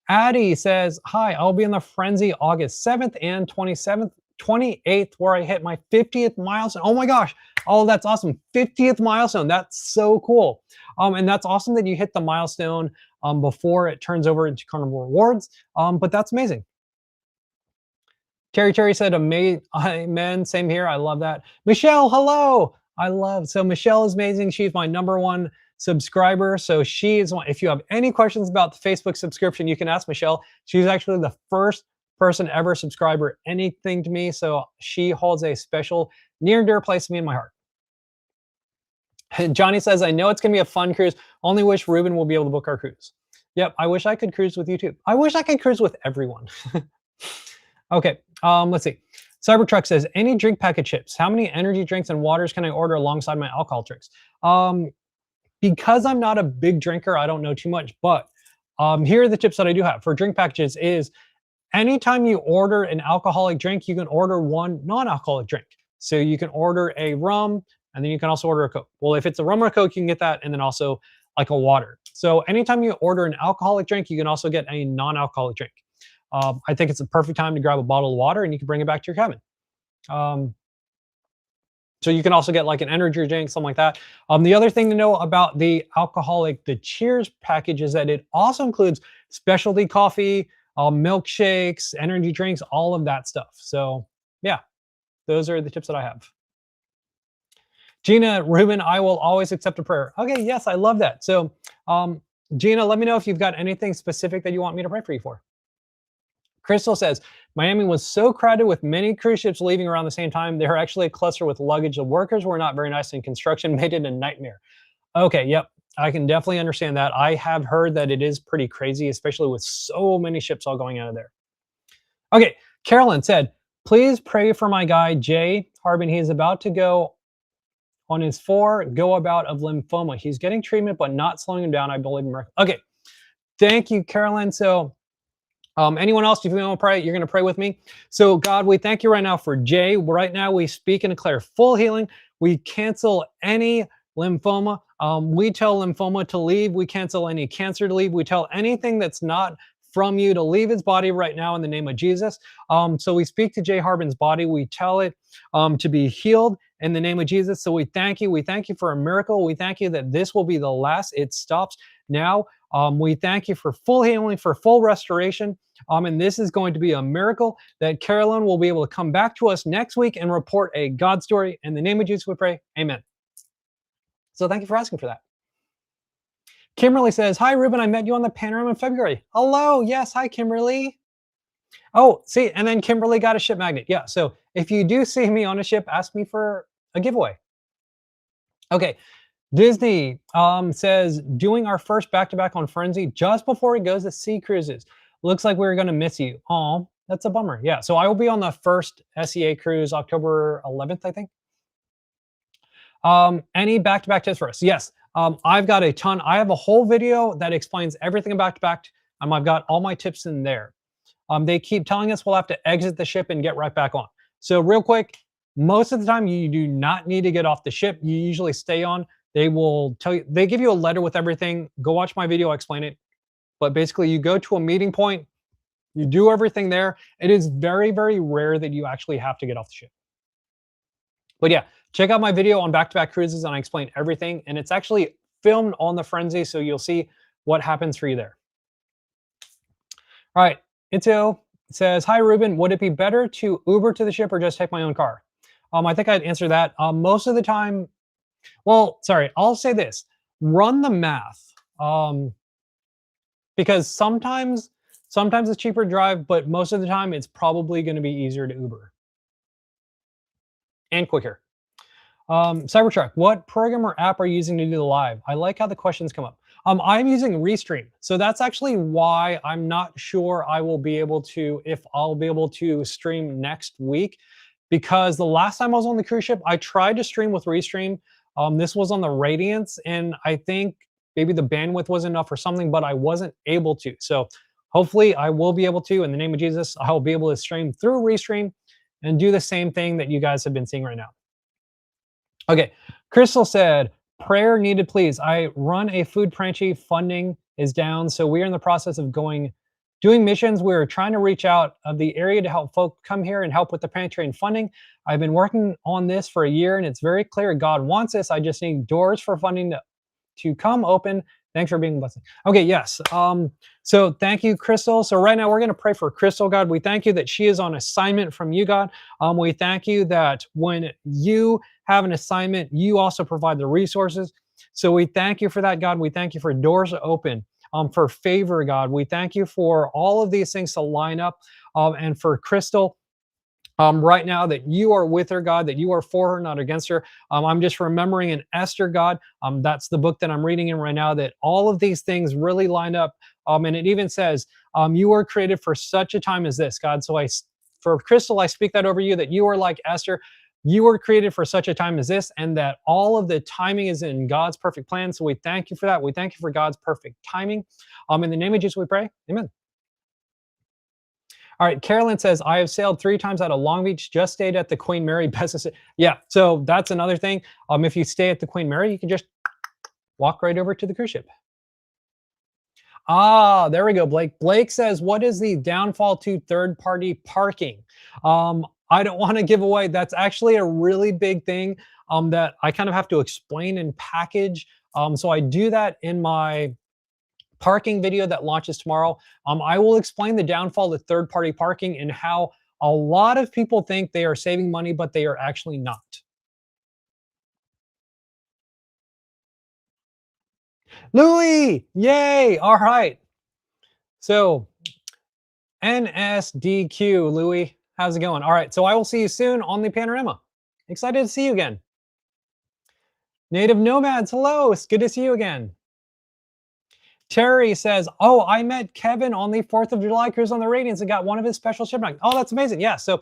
Addie says, hi, I'll be in the Frenzy August 7th and 28th, where I hit my 50th milestone. Oh my gosh. Oh, that's awesome. 50th milestone. That's so cool. And that's awesome that you hit the milestone before it turns over into Carnival Rewards. But that's amazing. Terry said, amen. Same here. I love that. Michelle, hello. So Michelle is amazing. She's my #1 subscriber. So she is one. If you have any questions about the Facebook subscription, you can ask Michelle. She's actually the first person ever subscriber anything to me. So she holds a special near and dear place to me in my heart. And Johnny says, I know it's going to be a fun cruise. Only wish Ruben will be able to book our cruise. Yep, I wish I could cruise with you too. I wish I could cruise with everyone. Okay, let's see. Cybertruck says, any drink packet chips? How many energy drinks and waters can I order alongside my alcohol drinks? Because I'm not a big drinker, I don't know too much, but here are the tips that I do have for drink packages is anytime you order an alcoholic drink, you can order one non-alcoholic drink. So you can order a rum, and then you can also order a Coke. Well, if it's a rum or a Coke, you can get that, and then also like a water. So anytime you order an alcoholic drink, you can also get a non-alcoholic drink. I think it's a perfect time to grab a bottle of water, and you can bring it back to your cabin. So you can also get like an energy drink, something like that. The other thing to know about the Cheers package is that it also includes specialty coffee, milkshakes, energy drinks, all of that stuff. So yeah, those are the tips that I have. Gina, Ruben, I will always accept a prayer. Okay, yes, I love that. So Gina, let me know if you've got anything specific that you want me to pray for you for. Crystal says, Miami was so crowded with many cruise ships leaving around the same time. They were actually a cluster with luggage. The workers were not very nice, and construction made it a nightmare. Okay, yep, I can definitely understand that. I have heard that it is pretty crazy, especially with so many ships all going out of there. Okay, Carolyn said, please pray for my guy, Jay Harbin. He is about to go on his go about of lymphoma. He's getting treatment, but not slowing him down. I believe in miracle. Okay, thank you, Carolyn. So anyone else, if you want to pray, you're going to pray with me. So God, we thank you right now for Jay. Right now we speak and declare full healing. We cancel any lymphoma. We tell lymphoma to leave. We cancel any cancer to leave. We tell anything that's not from you to leave his body right now in the name of Jesus. So we speak to Jay Harbin's body. We tell it to be healed in the name of Jesus. So we thank you. We thank you for a miracle. We thank you that this will be the last. It stops now. We thank you for full healing, for full restoration. And this is going to be a miracle that Carolyn will be able to come back to us next week and report a God story. In the name of Jesus, we pray. Amen. So thank you for asking for that. Kimberly says, hi, Ruben. I met you on the Panorama in February. Hello. Yes. Hi, Kimberly. Oh, see, and then Kimberly got a ship magnet. Yeah. So if you do see me on a ship, ask me for a giveaway. Okay. Disney says, doing our first back-to-back on Frenzy just before it goes to Sea Cruises. Looks like we're going to miss you. Oh, that's a bummer. Yeah. So I will be on the first SEA cruise October 11th, I think. Any back-to-back tips for us? Yes. I've got a ton. I have a whole video that explains everything about back-to-back. I've got all my tips in there. They keep telling us we'll have to exit the ship and get right back on. So real quick, most of the time you do not need to get off the ship. You usually stay on. They will tell you, they give you a letter with everything. Go watch my video, I'll explain it. But basically you go to a meeting point, you do everything there. It is very, very rare that you actually have to get off the ship. But yeah, check out my video on back-to-back cruises and I explain everything. And it's actually filmed on the Frenzy, so you'll see what happens for you there. All right, Ito says, hi, Ruben, would it be better to Uber to the ship or just take my own car? I think I'd answer that. Most of the time, well, sorry, I'll say this. Run the math. Because sometimes it's cheaper to drive, but most of the time it's probably going to be easier to Uber. And quicker. Cybertruck, what program or app are you using to do the live? I like how the questions come up. I'm using Restream. So that's actually why I'm not sure I will be able to, if I'll be able to stream next week. Because the last time I was on the cruise ship, I tried to stream with Restream. This was on the Radiance, and I think maybe the bandwidth wasn't enough or something, but I wasn't able to. So hopefully I will be able to, in the name of Jesus, I'll be able to stream through Restream and do the same thing that you guys have been seeing right now. Okay, Crystal said, prayer needed, please. I run a food pantry, funding is down, so we are in the process of doing missions. We're trying to reach out of the area to help folk come here and help with the pantry and funding. I've been working on this for a year and it's very clear God wants this. I just need doors for funding to come open. Thanks for being a blessing. Okay, yes. So thank you, Crystal. So right now we're going to pray for Crystal, God. We thank you that she is on assignment from you, God. We thank you that when you have an assignment, you also provide the resources. So we thank you for that, God. We thank you for doors to open, for favor, God. We thank you for all of these things to line up, and for Crystal, right now, that you are with her, God, that you are for her, not against her. I'm just remembering in Esther, God, that's the book that I'm reading in right now, that all of these things really line up. And it even says, you were created for such a time as this, God. So for Crystal, I speak that over you, that you are like Esther. You were created for such a time as this, and that all of the timing is in God's perfect plan. So we thank you for that. We thank you for God's perfect timing. In the name of Jesus, we pray. Amen. All right, Carolyn says, I have sailed 3 times out of Long Beach, just stayed at the Queen Mary. Yeah, so that's another thing. If you stay at the Queen Mary, you can just walk right over to the cruise ship. Ah, there we go, Blake. Blake says, what is the downfall to third-party parking? I don't want to give away. That's actually a really big thing that I kind of have to explain and package. So I do that in my parking video that launches tomorrow. I will explain the downfall of third-party parking and how a lot of people think they are saving money, but they are actually not. Louis, yay! All right. So NSDQ, Louis, how's it going? All right, so I will see you soon on the Panorama. Excited to see you again. Native Nomads, hello, it's good to see you again. Terry says, oh, I met Kevin on the 4th of July cruise on the Radiance and got one of his special ship magnets. Oh, that's amazing. Yeah, so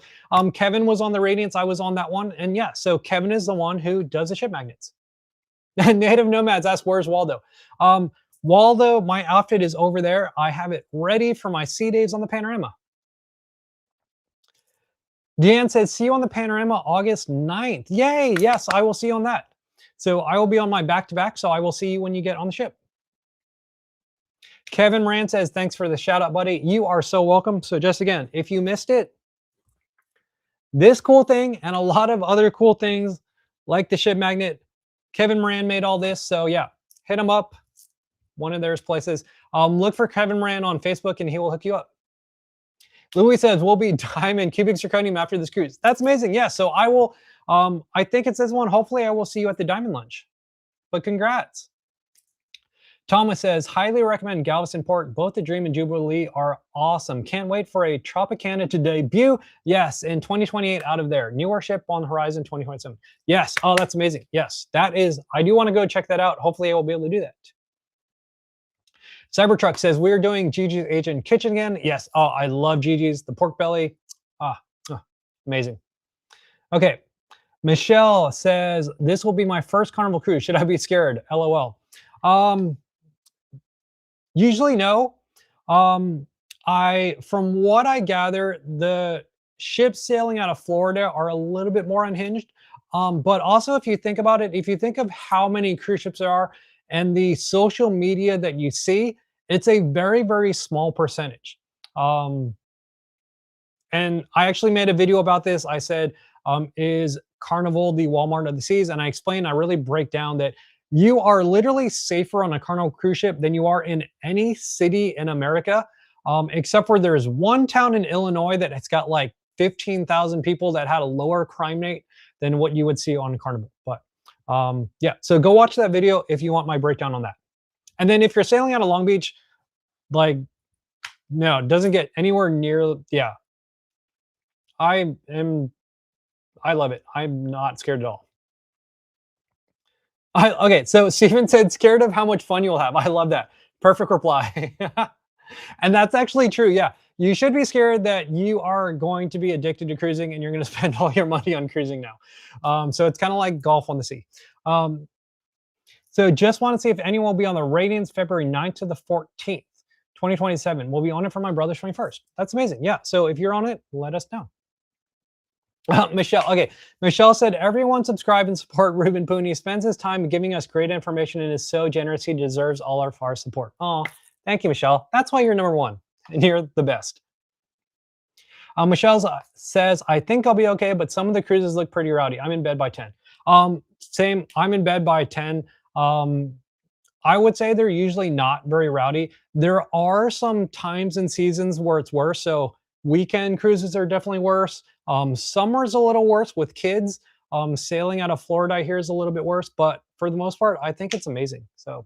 Kevin was on the Radiance, I was on that one. And yeah, so Kevin is the one who does the ship magnets. Native Nomads asks, where's Waldo? Waldo, my outfit is over there. I have it ready for my sea days on the Panorama. Deanne says, see you on the Panorama August 9th. Yay, yes, I will see you on that. So I will be on my back-to-back, so I will see you when you get on the ship. Kevin Rand says, thanks for the shout out, buddy. You are so welcome. So just again, if you missed it, this cool thing and a lot of other cool things like the ship magnet, Kevin Rand made all this. So yeah, hit him up. One of their places. Look for Kevin Rand on Facebook and he will hook you up. Louis says, we'll be diamond cubic zirconium after this cruise. That's amazing. Yeah, so I will, I think it's this one. Hopefully I will see you at the diamond lunch. But congrats. Thomas says, highly recommend Galveston Port. Both the Dream and Jubilee are awesome. Can't wait for a Tropicana to debut. Yes, in 2028 out of there. Newer ship on the horizon 2027. Yes, oh, that's amazing. Yes, that is, I do want to go check that out. Hopefully I will be able to do that. Cybertruck says, we're doing Gigi's Asian Kitchen again. Yes, oh, I love Gigi's, the pork belly. Amazing. Okay, Michelle says, this will be my first Carnival cruise. Should I be scared? LOL. Usually no. From what I gather, the ships sailing out of Florida are a little bit more unhinged. But also, if you think about it, if you think of how many cruise ships there are and the social media that you see, it's a very, very small percentage. And I actually made a video about this. I said, is Carnival the Walmart of the seas? And I explained, I really break down that you are literally safer on a Carnival cruise ship than you are in any city in America, except for there's one town in Illinois that has got like 15,000 people that had a lower crime rate than what you would see on Carnival. But yeah, so go watch that video if you want my breakdown on that. And then if you're sailing out of Long Beach, like, no, it doesn't get anywhere near, yeah. I love it. I'm not scared at all. Okay, so Steven said, scared of how much fun you'll have. I love that. Perfect reply. And that's actually true. Yeah, you should be scared that you are going to be addicted to cruising and you're going to spend all your money on cruising now. So it's kind of like golf on the sea. So just want to see if anyone will be on the Radiance February 9th to the 14th, 2027. We'll be on it for my brother's 21st. That's amazing. Yeah, so if you're on it, let us know. Michelle, okay. Michelle said, everyone subscribe and support Ruben Poon. He spends his time giving us great information and is so generous. He deserves all our support. Oh, thank you, Michelle. That's why you're number one and you're the best. Michelle says, I think I'll be okay, but some of the cruises look pretty rowdy. I'm in bed by 10. Same, I'm in bed by 10. I would say they're usually not very rowdy. There are some times and seasons where it's worse. So weekend cruises are definitely worse. Summer's a little worse with kids. Sailing out of Florida, I hear, is a little bit worse, but for the most part, I think it's amazing. So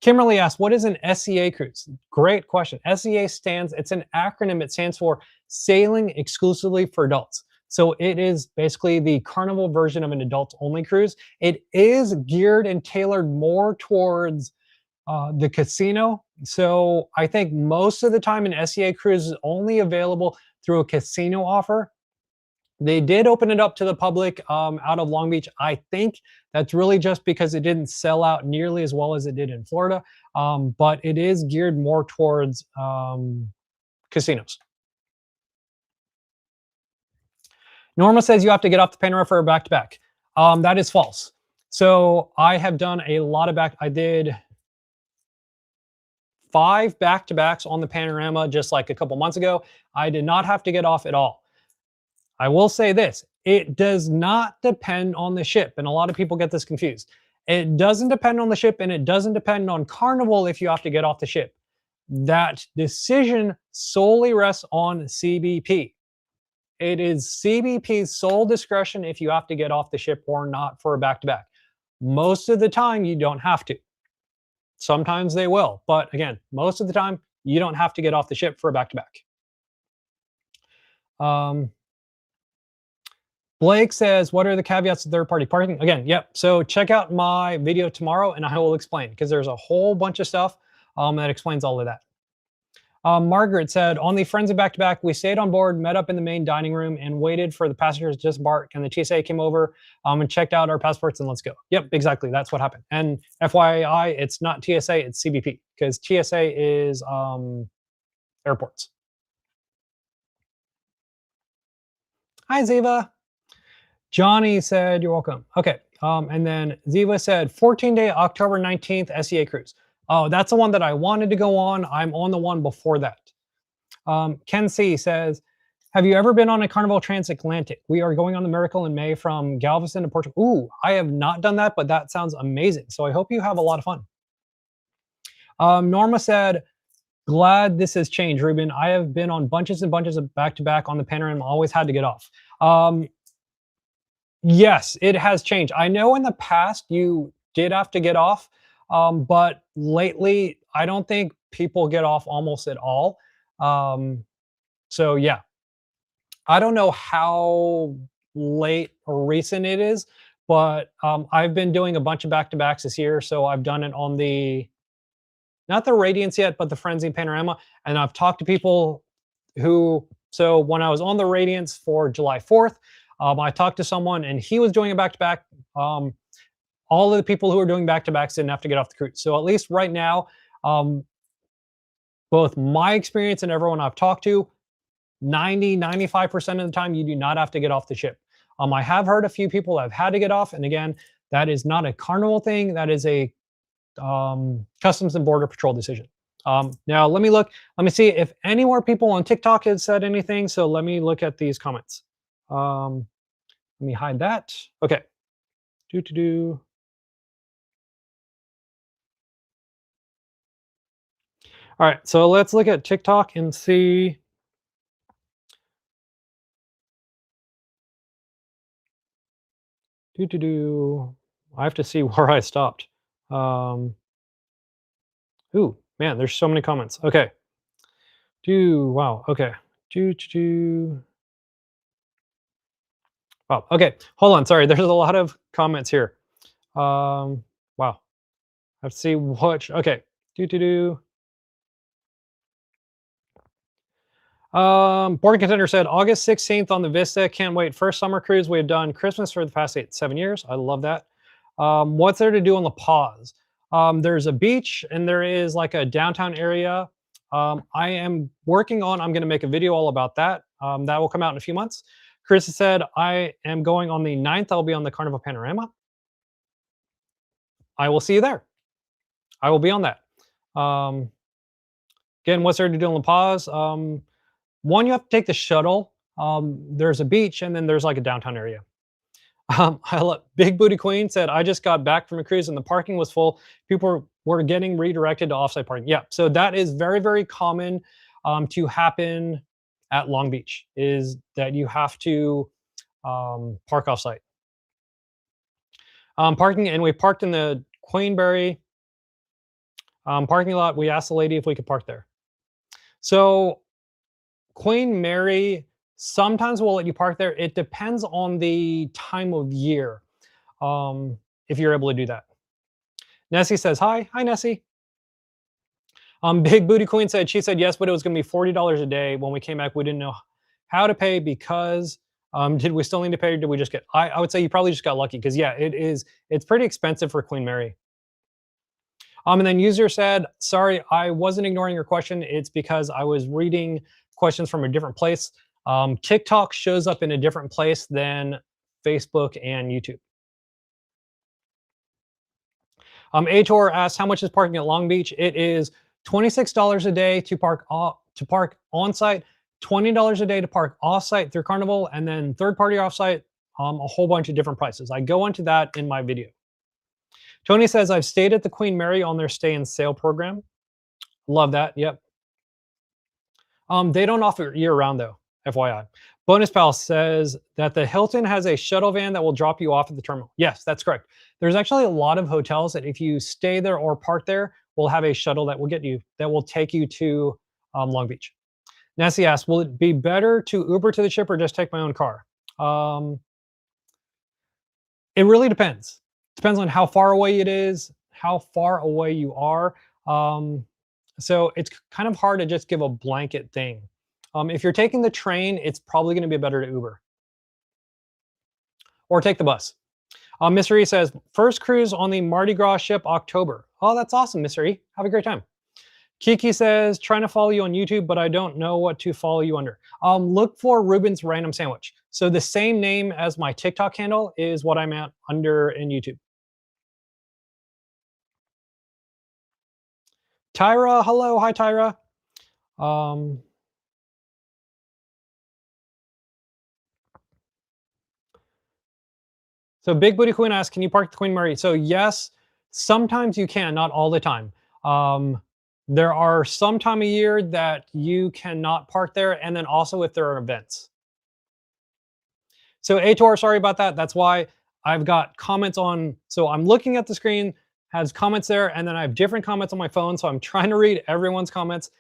Kimberly asked, what is an SEA cruise? Great question. SEA stands, it's an acronym. It stands for Sailing Exclusively for Adults. So it is basically the Carnival version of an adults only cruise. It is geared and tailored more towards the casino. So I think most of the time an SEA cruise is only available through a casino offer. They did open it up to the public out of Long Beach. I think that's really just because it didn't sell out nearly as well as it did in Florida. But it is geared more towards casinos. Norma says you have to get off the Panorama for a back-to-back. That is false. So I have done a lot of I did 5 back-to-backs on the Panorama just like a couple months ago. I did not have to get off at all. I will say this, it does not depend on the ship, and a lot of people get this confused. It doesn't depend on the ship, and it doesn't depend on Carnival if you have to get off the ship. That decision solely rests on CBP. It is CBP's sole discretion if you have to get off the ship or not for a back-to-back. Most of the time, you don't have to. Sometimes they will, but again, most of the time, you don't have to get off the ship for a back-to-back. Blake says, what are the caveats to third-party parking? Again, yep. So check out my video tomorrow and I will explain because there's a whole bunch of stuff that explains all of that. Margaret said, on the Frenzy back-to-back, we stayed on board, met up in the main dining room and waited for the passengers to disembark. And the TSA came over and checked out our passports and let's go. Yep, exactly. That's what happened. And FYI, it's not TSA, it's CBP because TSA is airports. Hi, Ziva. Johnny said, you're welcome. Okay. And then Ziva said, 14-day October 19th SEA cruise. Oh, that's the one that I wanted to go on. I'm on the one before that. Ken C says, have you ever been on a Carnival Transatlantic? We are going on the Miracle in May from Galveston to Portugal. Ooh, I have not done that, but that sounds amazing. So I hope you have a lot of fun. Norma said, glad this has changed, Ruben. I have been on bunches and bunches of back-to-back on the Panorama, always had to get off. Yes, it has changed. I know in the past you did have to get off, but lately I don't think people get off almost at all. So yeah, I don't know how late or recent it is, but I've been doing a bunch of back-to-backs this year. So I've done it on the, not the Radiance yet, but the Frenzy Panorama. And I've talked to people who, so when I was on the Radiance for July 4th, I talked to someone and he was doing a back-to-back. All of the people who are doing back-to-backs didn't have to get off the cruise. So at least right now, both my experience and everyone I've talked to, 95% of the time, you do not have to get off the ship. I have heard a few people have had to get off. And again, that is not a Carnival thing. That is a Customs and Border Patrol decision. Now, let me look. Let me see if any more people on TikTok had said anything. So let me look at these comments. Let me hide that. Okay. All right, so let's look at TikTok and see. I have to see where I stopped. Ooh, man, there's so many comments. Okay. Wow. Okay. Wow. Okay. Hold on. Sorry. There's a lot of comments here. Wow. I have to see which. Okay. Born Contender said August 16th on the Vista. Can't wait. First summer cruise. We have done Christmas for the past 7 years. I love that. What's there to do on the pause? There's a beach and there is like a downtown area. I am working on, I'm going to make a video all about that. That will come out in a few months. Chris said, I am going on the 9th. I'll be on the Carnival Panorama. I will see you there. I will be on that. Again, what's there to do on La Paz? One, you have to take the shuttle. There's a beach and then there's like a downtown area. Big Booty Queen said, I just got back from a cruise and the parking was full. People were getting redirected to offsite parking. Yeah, so that is very, very common to happen at Long Beach, is that you have to park offsite. Parking, and we parked in the Queenberry parking lot. We asked the lady if we could park there. So Queen Mary, sometimes we'll let you park there. It depends on the time of year, if you're able to do that. Nessie says, hi. Hi, Nessie. Big Booty Queen said, she said yes, but it was going to be $40 a day. When we came back, we didn't know how to pay because did we still need to pay or did we just get, I would say you probably just got lucky because yeah, it's pretty expensive for Queen Mary. And then user said, sorry, I wasn't ignoring your question. It's because I was reading questions from a different place. TikTok shows up in a different place than Facebook and YouTube. Ator asked, how much is parking at Long Beach? It is $26 a day to park on site, $20 a day to park off site through Carnival, and then third party off site, a whole bunch of different prices. I go into that in my video. Tony says, I've stayed at the Queen Mary on their stay and sail program. Love that. Yep. They don't offer year round though, FYI. Bonus Pal says that the Hilton has a shuttle van that will drop you off at the terminal. Yes, that's correct. There's actually a lot of hotels that if you stay there or park there, will have a shuttle that will take you to Long Beach. Nancy asks, will it be better to Uber to the ship or just take my own car? It really depends. Depends on how far away it is, how far away you are. So it's kind of hard to just give a blanket thing. If you're taking the train, it's probably going to be better to Uber. Or take the bus. Mystery says, first cruise on the Mardi Gras ship, October. Oh, that's awesome, Mystery. Have a great time. Kiki says, trying to follow you on YouTube, but I don't know what to follow you under. Look for Ruben's Random Sandwich. So the same name as my TikTok handle is what I'm at under in YouTube. Tyra, hello. Hi, Tyra. Um, so Big Booty Queen asks, can you park the Queen Mary? So yes, sometimes you can, not all the time. Um, there are some time of year that you cannot park there, and then also if there are events. So Ator, sorry about that. That's why I've got comments on. So I'm looking at the screen, has comments there, and then I have different comments on my phone. So I'm trying to read everyone's comments.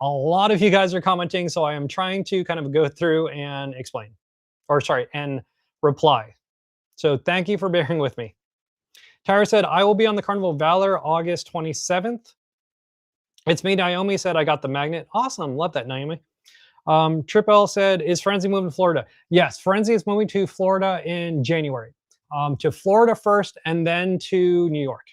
A lot of you guys are commenting, so I am trying to kind of go through and explain, or sorry, and reply. So thank you for bearing with me. Tyra said, I will be on the Carnival of Valor August 27th. It's me, Naomi said, I got the magnet. Awesome. Love that, Naomi. Trip L said, is Frenzy moving to Florida? Yes, Frenzy is moving to Florida in January. To Florida first and then to New York.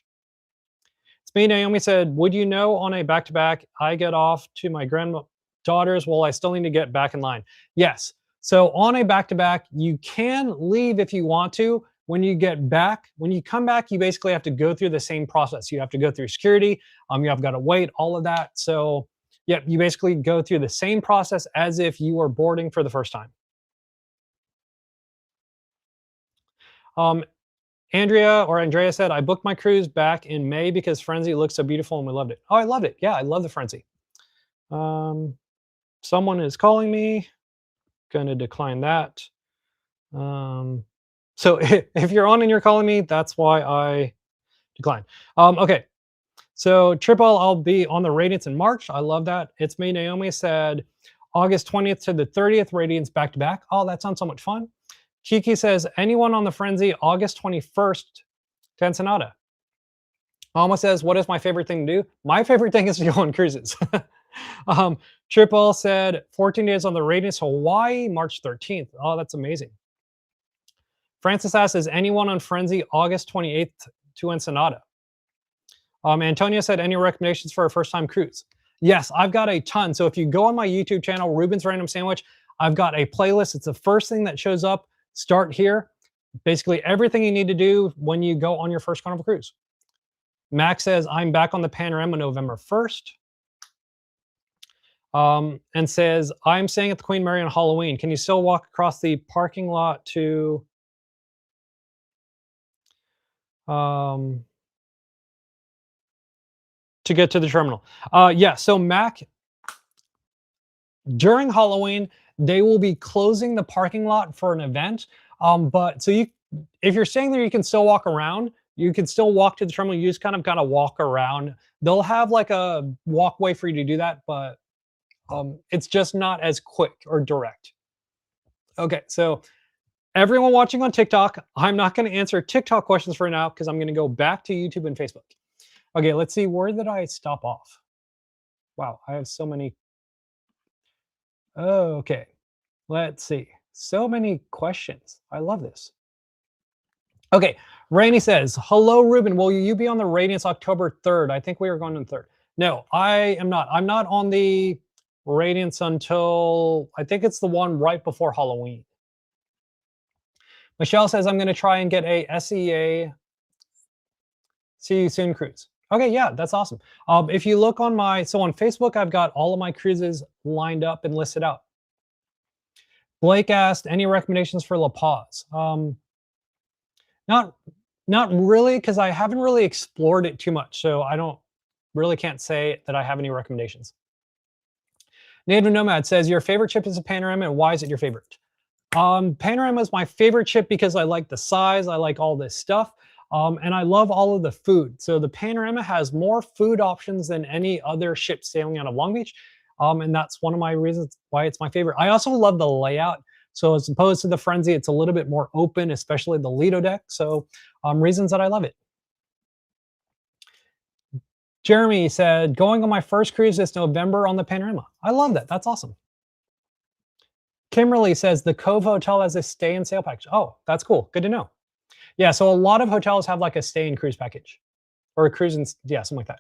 It's me, Naomi said, would you know on a back-to-back, I get off to my granddaughters while I still need to get back in line? Yes. So on a back-to-back, you can leave if you want to. When you get back, when you come back, you basically have to go through the same process. You have to go through security. You have got to wait, all of that. So yep, you basically go through the same process as if you were boarding for the first time. Andrea said, I booked my cruise back in May because Frenzy looks so beautiful and we loved it. Oh, I loved it. Yeah, I love the Frenzy. Someone is calling me. Going to decline that. So if you're on and you're calling me, that's why I decline. Okay. So Triple, I'll be on the Radiance in March. I love that. It's me, Naomi said, August 20th to the 30th, Radiance back to back. Oh, that sounds so much fun. Kiki says, anyone on the Frenzy, August 21st to Ensenada. Alma says, what is my favorite thing to do? My favorite thing is to go on cruises. Triple said, 14 days on the Radiance, Hawaii, March 13th. Oh, that's amazing. Francis asks, is anyone on Frenzy August 28th to Ensenada? Antonio said, any recommendations for a first-time cruise? Yes, I've got a ton. So if you go on my YouTube channel, Ruben's Random Sandwich, I've got a playlist. It's the first thing that shows up. Start here. Basically everything you need to do when you go on your first Carnival cruise. Max says, I'm back on the Panorama November 1st. And says, I'm staying at the Queen Mary on Halloween. Can you still walk across the parking lot to get to the terminal? Yeah, so Mac, during Halloween, they will be closing the parking lot for an event. But so if you're staying there, you can still walk around. You can still walk to the terminal. You just kind of gotta walk around. They'll have like a walkway for you to do that, but it's just not as quick or direct. Okay, so everyone watching on TikTok, I'm not going to answer TikTok questions for now because I'm going to go back to YouTube and Facebook. Okay, let's see. Where did I stop off? Wow, I have so many. Okay, let's see. So many questions. I love this. Okay, Rainey says, hello, Ruben. Will you be on the Radiance October 3rd? I think we are going on the 3rd. No, I am not. I'm not on the Radiance until, I think it's the one right before Halloween. Michelle says, I'm going to try and get a SEA See You Soon cruise. Okay, yeah, that's awesome. If you look on so on Facebook, I've got all of my cruises lined up and listed out. Blake asked, any recommendations for La Paz? Not really, because I haven't really explored it too much. So I can't say that I have any recommendations. Native Nomad says, your favorite ship is a Panorama, and why is it your favorite? Panorama is my favorite ship because I like the size, I like all this stuff, and I love all of the food. So the Panorama has more food options than any other ship sailing out of Long Beach, and that's one of my reasons why it's my favorite. I also love the layout. So as opposed to the Frenzy, it's a little bit more open, especially the Lido deck. So reasons that I love it. Jeremy said, going on my first cruise this November on the Panorama. I love that. That's awesome. Kimberly says, the Cove Hotel has a stay and sail package. Oh, that's cool. Good to know. Yeah, so a lot of hotels have like a stay and cruise package. Or a cruise and, yeah, something like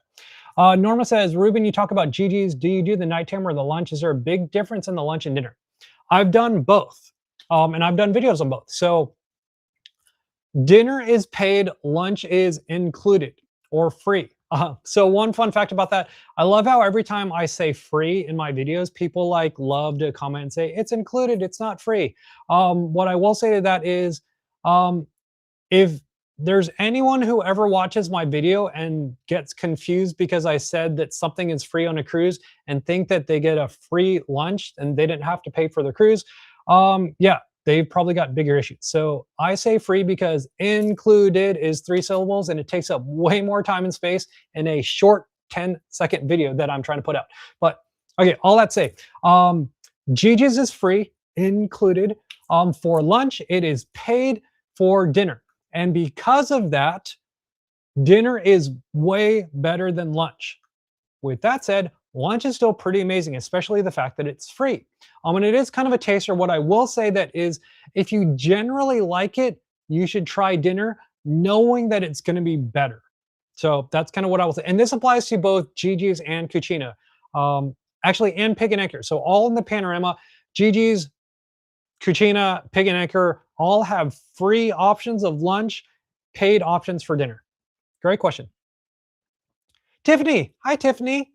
that. Norma says, Ruben, you talk about GG's. Do you do the nighttime or the lunch? Is there a big difference in the lunch and dinner? I've done both. And I've done videos on both. So dinner is paid, lunch is included or free. So one fun fact about that, I love how every time I say free in my videos, people like love to comment and say it's included, it's not free. What I will say to that is, um, if there's anyone who ever watches my video and gets confused because I said that something is free on a cruise and think that they get a free lunch and they didn't have to pay for the cruise, yeah, they've probably got bigger issues. So I say free because included is 3 syllables and it takes up way more time and space in a short 10-second video that I'm trying to put out. But okay, all that say, Gigi's is free, included. For lunch, it is paid for dinner. And because of that, dinner is way better than lunch. With that said, lunch is still pretty amazing, especially the fact that it's free. And it is kind of a taster. What I will say that is, if you generally like it, you should try dinner knowing that it's going to be better. So that's kind of what I will say. And this applies to both Gigi's and Cucina, actually, and Pig and Anchor. So all in the panorama, Gigi's, Cucina, Pig and Anchor all have free options of lunch, paid options for dinner. Great question. Tiffany. Hi, Tiffany.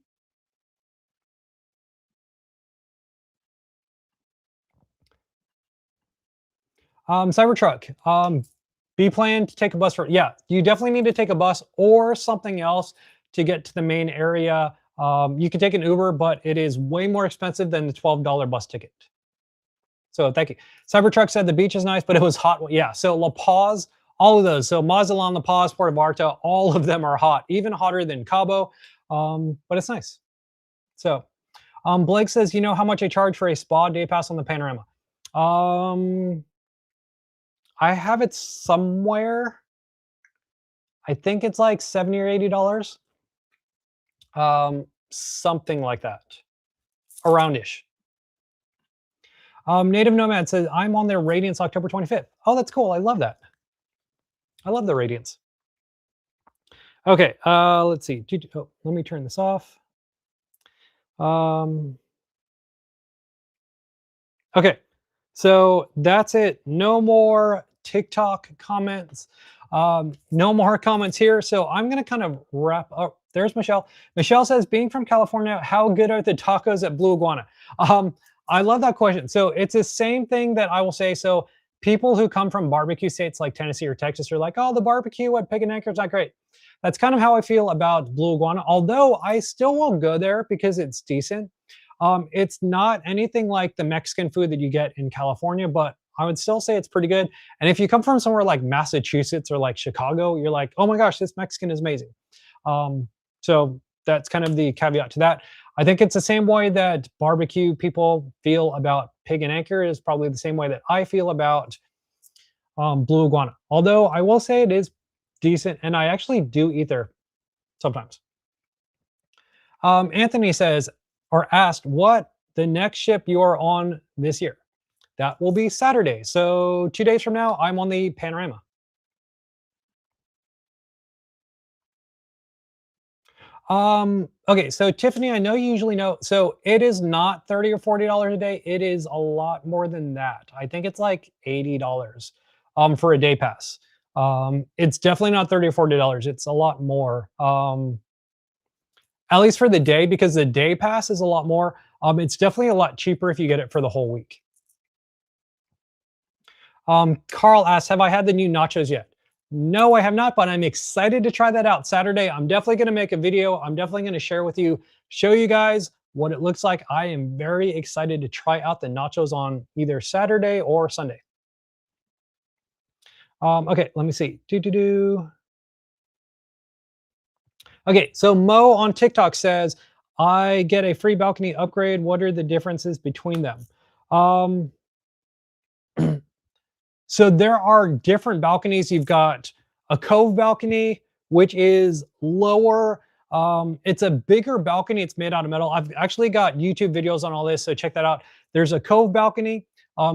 Cybertruck. Be planning to take a bus for, yeah, you definitely need to take a bus or something else to get to the main area. You can take an Uber, but it is way more expensive than the $12 bus ticket. So thank you. Cybertruck said the beach is nice, but it was hot. Yeah, so La Paz, all of those. So Mazatlan, La Paz, Puerto Vallarta, all of them are hot, even hotter than Cabo, but it's nice. So Blake says, you know how much I charge for a spa day pass on the Panorama? I have it somewhere. I think it's like $70 or $80. Something like that, around-ish. Native Nomad says, I'm on their Radiance October 25th. Oh, that's cool. I love that. I love the Radiance. Okay, let's see. Oh, let me turn this off. Okay, so that's it. No more TikTok comments. No more comments here. So I'm going to kind of wrap up. There's Michelle. Michelle says, being from California, how good are the tacos at Blue Iguana? I love that question. So it's the same thing that I will say. So people who come from barbecue states like Tennessee or Texas are like, oh, the barbecue at Pig and Anchor is not great. That's kind of how I feel about Blue Iguana, although I still won't go there because it's decent. It's not anything like the Mexican food that you get in California, but I would still say it's pretty good. And if you come from somewhere like Massachusetts or like Chicago, you're like, oh my gosh, this Mexican is amazing. So that's kind of the caveat to that. I think it's the same way that barbecue people feel about Pig and Anchor is probably the same way that I feel about Blue Iguana. Although I will say it is decent, and I actually do eat there sometimes. Anthony says, or asked, what the next ship you are on this year? That will be Saturday. So 2 days from now, I'm on the Panorama. Okay, so Tiffany, I know you usually know. So it is not $30 or $40 a day. It is a lot more than that. I think it's like $80 for a day pass. It's definitely not $30 or $40. It's a lot more. At least for the day, because the day pass is a lot more. It's definitely a lot cheaper if you get it for the whole week. Carl asks, have I had the new nachos yet? No, I have not, but I'm excited to try that out Saturday. I'm definitely going to make a video. I'm definitely going to share with you, show you guys what it looks like. I am very excited to try out the nachos on either Saturday or Sunday. Okay, let me see. Okay, so Mo on TikTok says, I get a free balcony upgrade. What are the differences between them? So there are different balconies. You've got a cove balcony, which is lower. It's a bigger balcony. It's made out of metal. I've actually got YouTube videos on all this, so check that out. There's a cove balcony.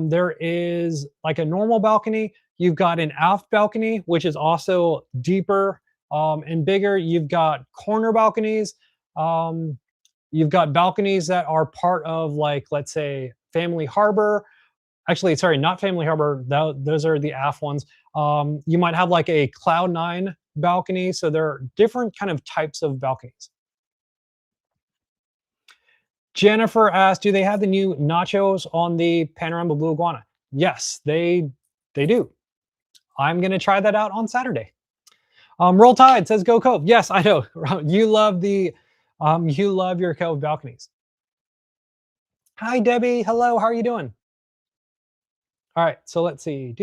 There is like a normal balcony. You've got an aft balcony, which is also deeper and bigger. You've got corner balconies. You've got balconies that are part of, like, let's say, Family Harbor. Actually, sorry, not Family Harbor. Those are the aft ones. You might have like a Cloud9 balconies. So there are different kind of types of balconies. Jennifer asked, do they have the new nachos on the Panorama Blue Iguana? Yes, they do. I'm going to try that out on Saturday. Roll Tide says go Cove. Yes, I know. You love your Cove balconies. Hi, Debbie. Hello. How are you doing? All right. So let's see.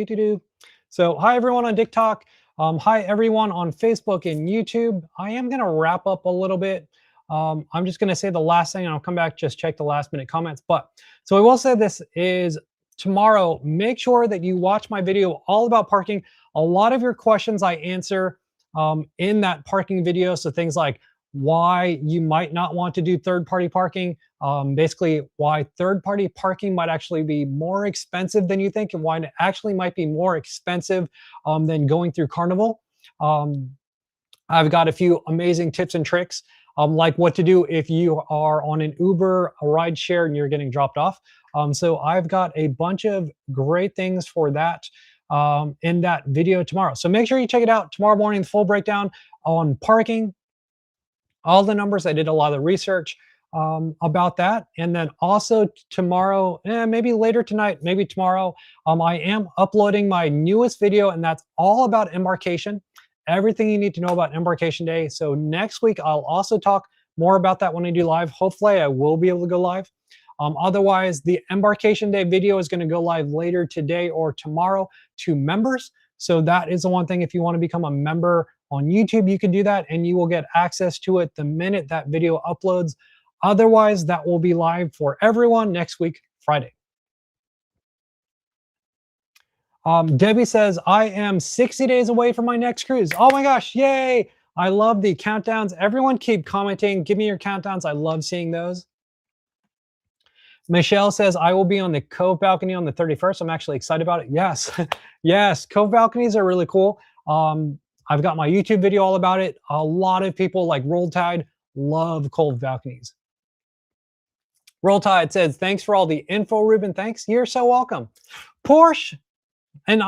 So hi, everyone on TikTok. Hi, everyone on Facebook and YouTube. I am going to wrap up a little bit. I'm just going to say the last thing, and I'll come back, just check the last minute comments. But so I will say this is tomorrow, make sure that you watch my video all about parking. A lot of your questions I answer in that parking video. So things like why you might not want to do third-party parking, basically why third-party parking might actually be more expensive than you think, and why it actually might be more expensive than going through Carnival. I've got a few amazing tips and tricks, like what to do if you are on an Uber, a ride share, and you're getting dropped off. So I've got a bunch of great things for that in that video tomorrow. So make sure you check it out tomorrow morning, the full breakdown on parking, all the numbers. I did a lot of research about that. And then also tomorrow, maybe later tonight, maybe tomorrow, I am uploading my newest video, and that's all about embarkation. Everything you need to know about Embarkation Day. So next week, I'll also talk more about that when I do live. Hopefully, I will be able to go live. Otherwise, the Embarkation Day video is going to go live later today or tomorrow to members. So that is the one thing. If you want to become a member on YouTube, you can do that, and you will get access to it the minute that video uploads. Otherwise, that will be live for everyone next week, Friday. Debbie says, I am 60 days away from my next cruise. Oh my gosh, yay! I love the countdowns. Everyone keep commenting. Give me your countdowns. I love seeing those. Michelle says, I will be on the Cove balcony on the 31st. I'm actually excited about it. Yes, yes, Cove balconies are really cool. I've got my YouTube video all about it. A lot of people like Roll Tide love Cove balconies. Roll Tide says, thanks for all the info, Ruben. Thanks. You're so welcome. Porsche. And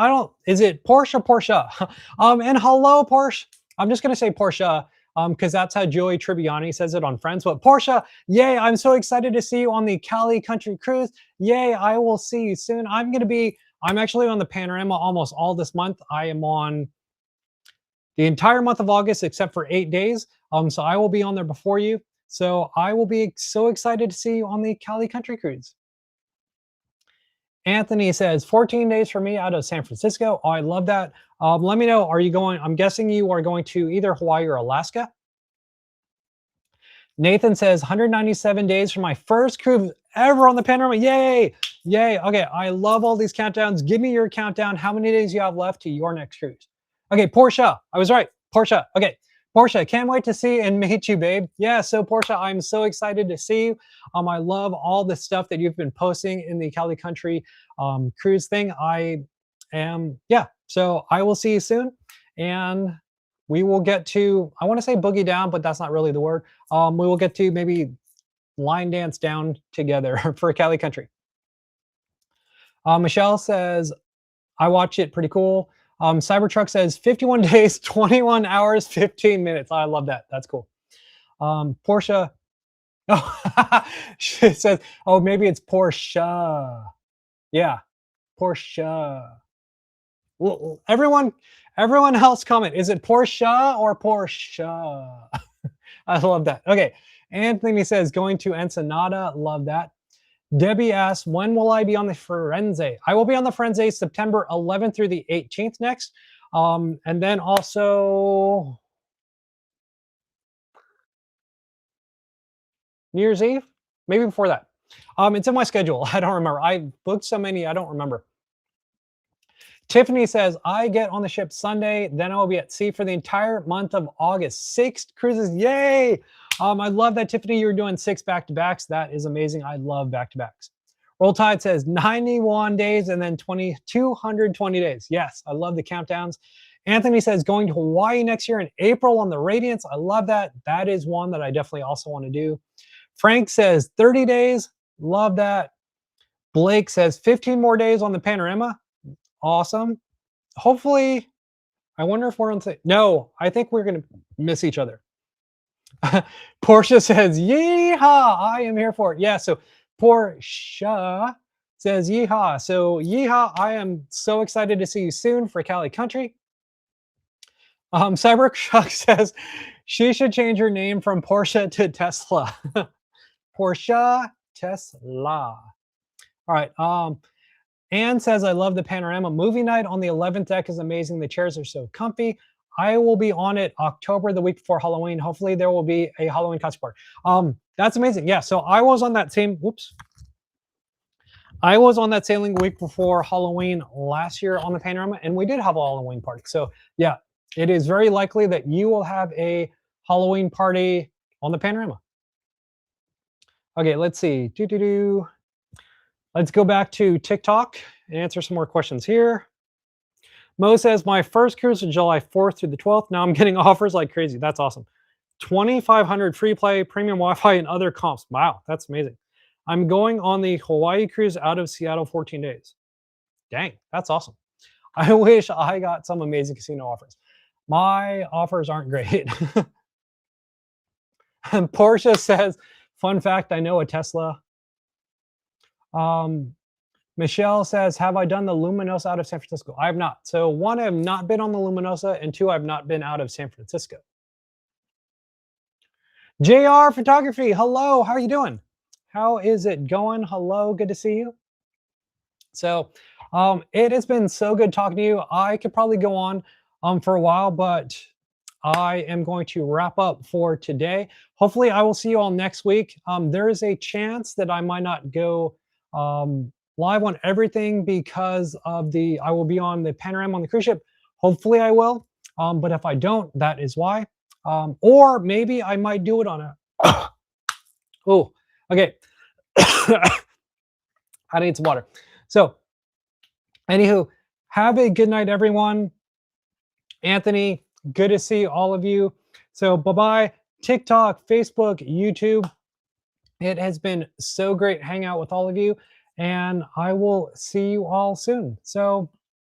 is it Porsche or Porsche? And hello, Porsche. I'm just going to say Porsche because that's how Joey Tribbiani says it on Friends. But Porsche, yay, I'm so excited to see you on the Cali Country Cruise. Yay, I will see you soon. I'm actually on the Panorama almost all this month. I am on the entire month of August except for 8 days. So I will be on there before you. So I will be so excited to see you on the Cali Country Cruise. Anthony says 14 days for me out of San Francisco. Oh, I love that. Let me know, are you going? I'm guessing you are going to either Hawaii or Alaska. Nathan says 197 days for my first cruise ever on the Panorama. Yay! Yay. Okay, I love all these countdowns. Give me your countdown. How many days you have left to your next cruise? Okay, Porsche. I was right. Porsche. Okay. Porsche, can't wait to see and meet you, babe. Yeah, so Porsche, I'm so excited to see you. I love all the stuff that you've been posting in the Cali Country cruise thing. So I will see you soon. And we will get to, I want to say boogie down, but that's not really the word. We will get to maybe line dance down together for Cali Country. Michelle says, I watch it, pretty cool. Cybertruck says 51 days, 21 hours, 15 minutes. I love that. That's cool. Porsche. Oh, she says, oh, maybe it's Porsche. Yeah, Porsche. Well, everyone else comment. Is it Porsche or Porsche? I love that. Okay. Anthony says going to Ensenada. Love that. Debbie asks, when will I be on the Firenze? I will be on the Firenze September 11th through the 18th next. And then also New Year's Eve, maybe before that. It's in my schedule. I don't remember. I booked so many, I don't remember. Tiffany says, I get on the ship Sunday, then I will be at sea for the entire month of August. 6 cruises, yay! I love that, Tiffany, you're doing 6 back-to-backs. That is amazing. I love back-to-backs. Roll Tide says 91 days and then 220 days. Yes, I love the countdowns. Anthony says going to Hawaii next year in April on the Radiance. I love that. That is one that I definitely also want to do. Frank says 30 days. Love that. Blake says 15 more days on the Panorama. Awesome. Hopefully, I wonder if we're on the no, I think we're gonna miss each other. Portia says, "Yeehaw! I am here for it." Yeah. So Portia says, "Yeehaw!" So yeehaw! I am so excited to see you soon for Cali Country. Cybertruck says she should change her name from Porsche to Tesla. Porsche Tesla. All right. Anne says, I love the panorama movie night on the 11th deck is amazing. The chairs are so comfy. I will be on it October, the week before Halloween. Hopefully there will be a Halloween costume party. That's amazing. Yeah, so I was on that same, I was on that sailing week before Halloween last year on the panorama, and we did have a Halloween party. So yeah, it is very likely that you will have a Halloween party on the panorama. Okay, let's see. Let's go back to TikTok and answer some more questions here. Mo says, my first cruise is July 4th through the 12th. Now I'm getting offers like crazy. That's awesome. 2,500 free play, premium Wi-Fi, and other comps. Wow, that's amazing. I'm going on the Hawaii cruise out of Seattle 14 days. Dang, that's awesome. I wish I got some amazing casino offers. My offers aren't great. And Portia says, fun fact, I know a Tesla. Michelle says, have I done the Luminosa out of San Francisco? I have not. So one, I have not been on the Luminosa, and two, I've not been out of San Francisco. JR Photography, hello, how are you doing? How is it going? Hello, good to see you. So it has been so good talking to you. I could probably go on for a while, but I am going to wrap up for today. Hopefully I will see you all next week. There is a chance that I might not go live on everything because of I will be on the panorama on the cruise ship. Hopefully I will. But if I don't, that is why. Or maybe I might do it on a, oh, okay. I need some water. So anywho, have a good night, everyone. Anthony, good to see all of you. So bye-bye. TikTok, Facebook, YouTube. It has been so great hanging out with all of you, and I will see you all soon. So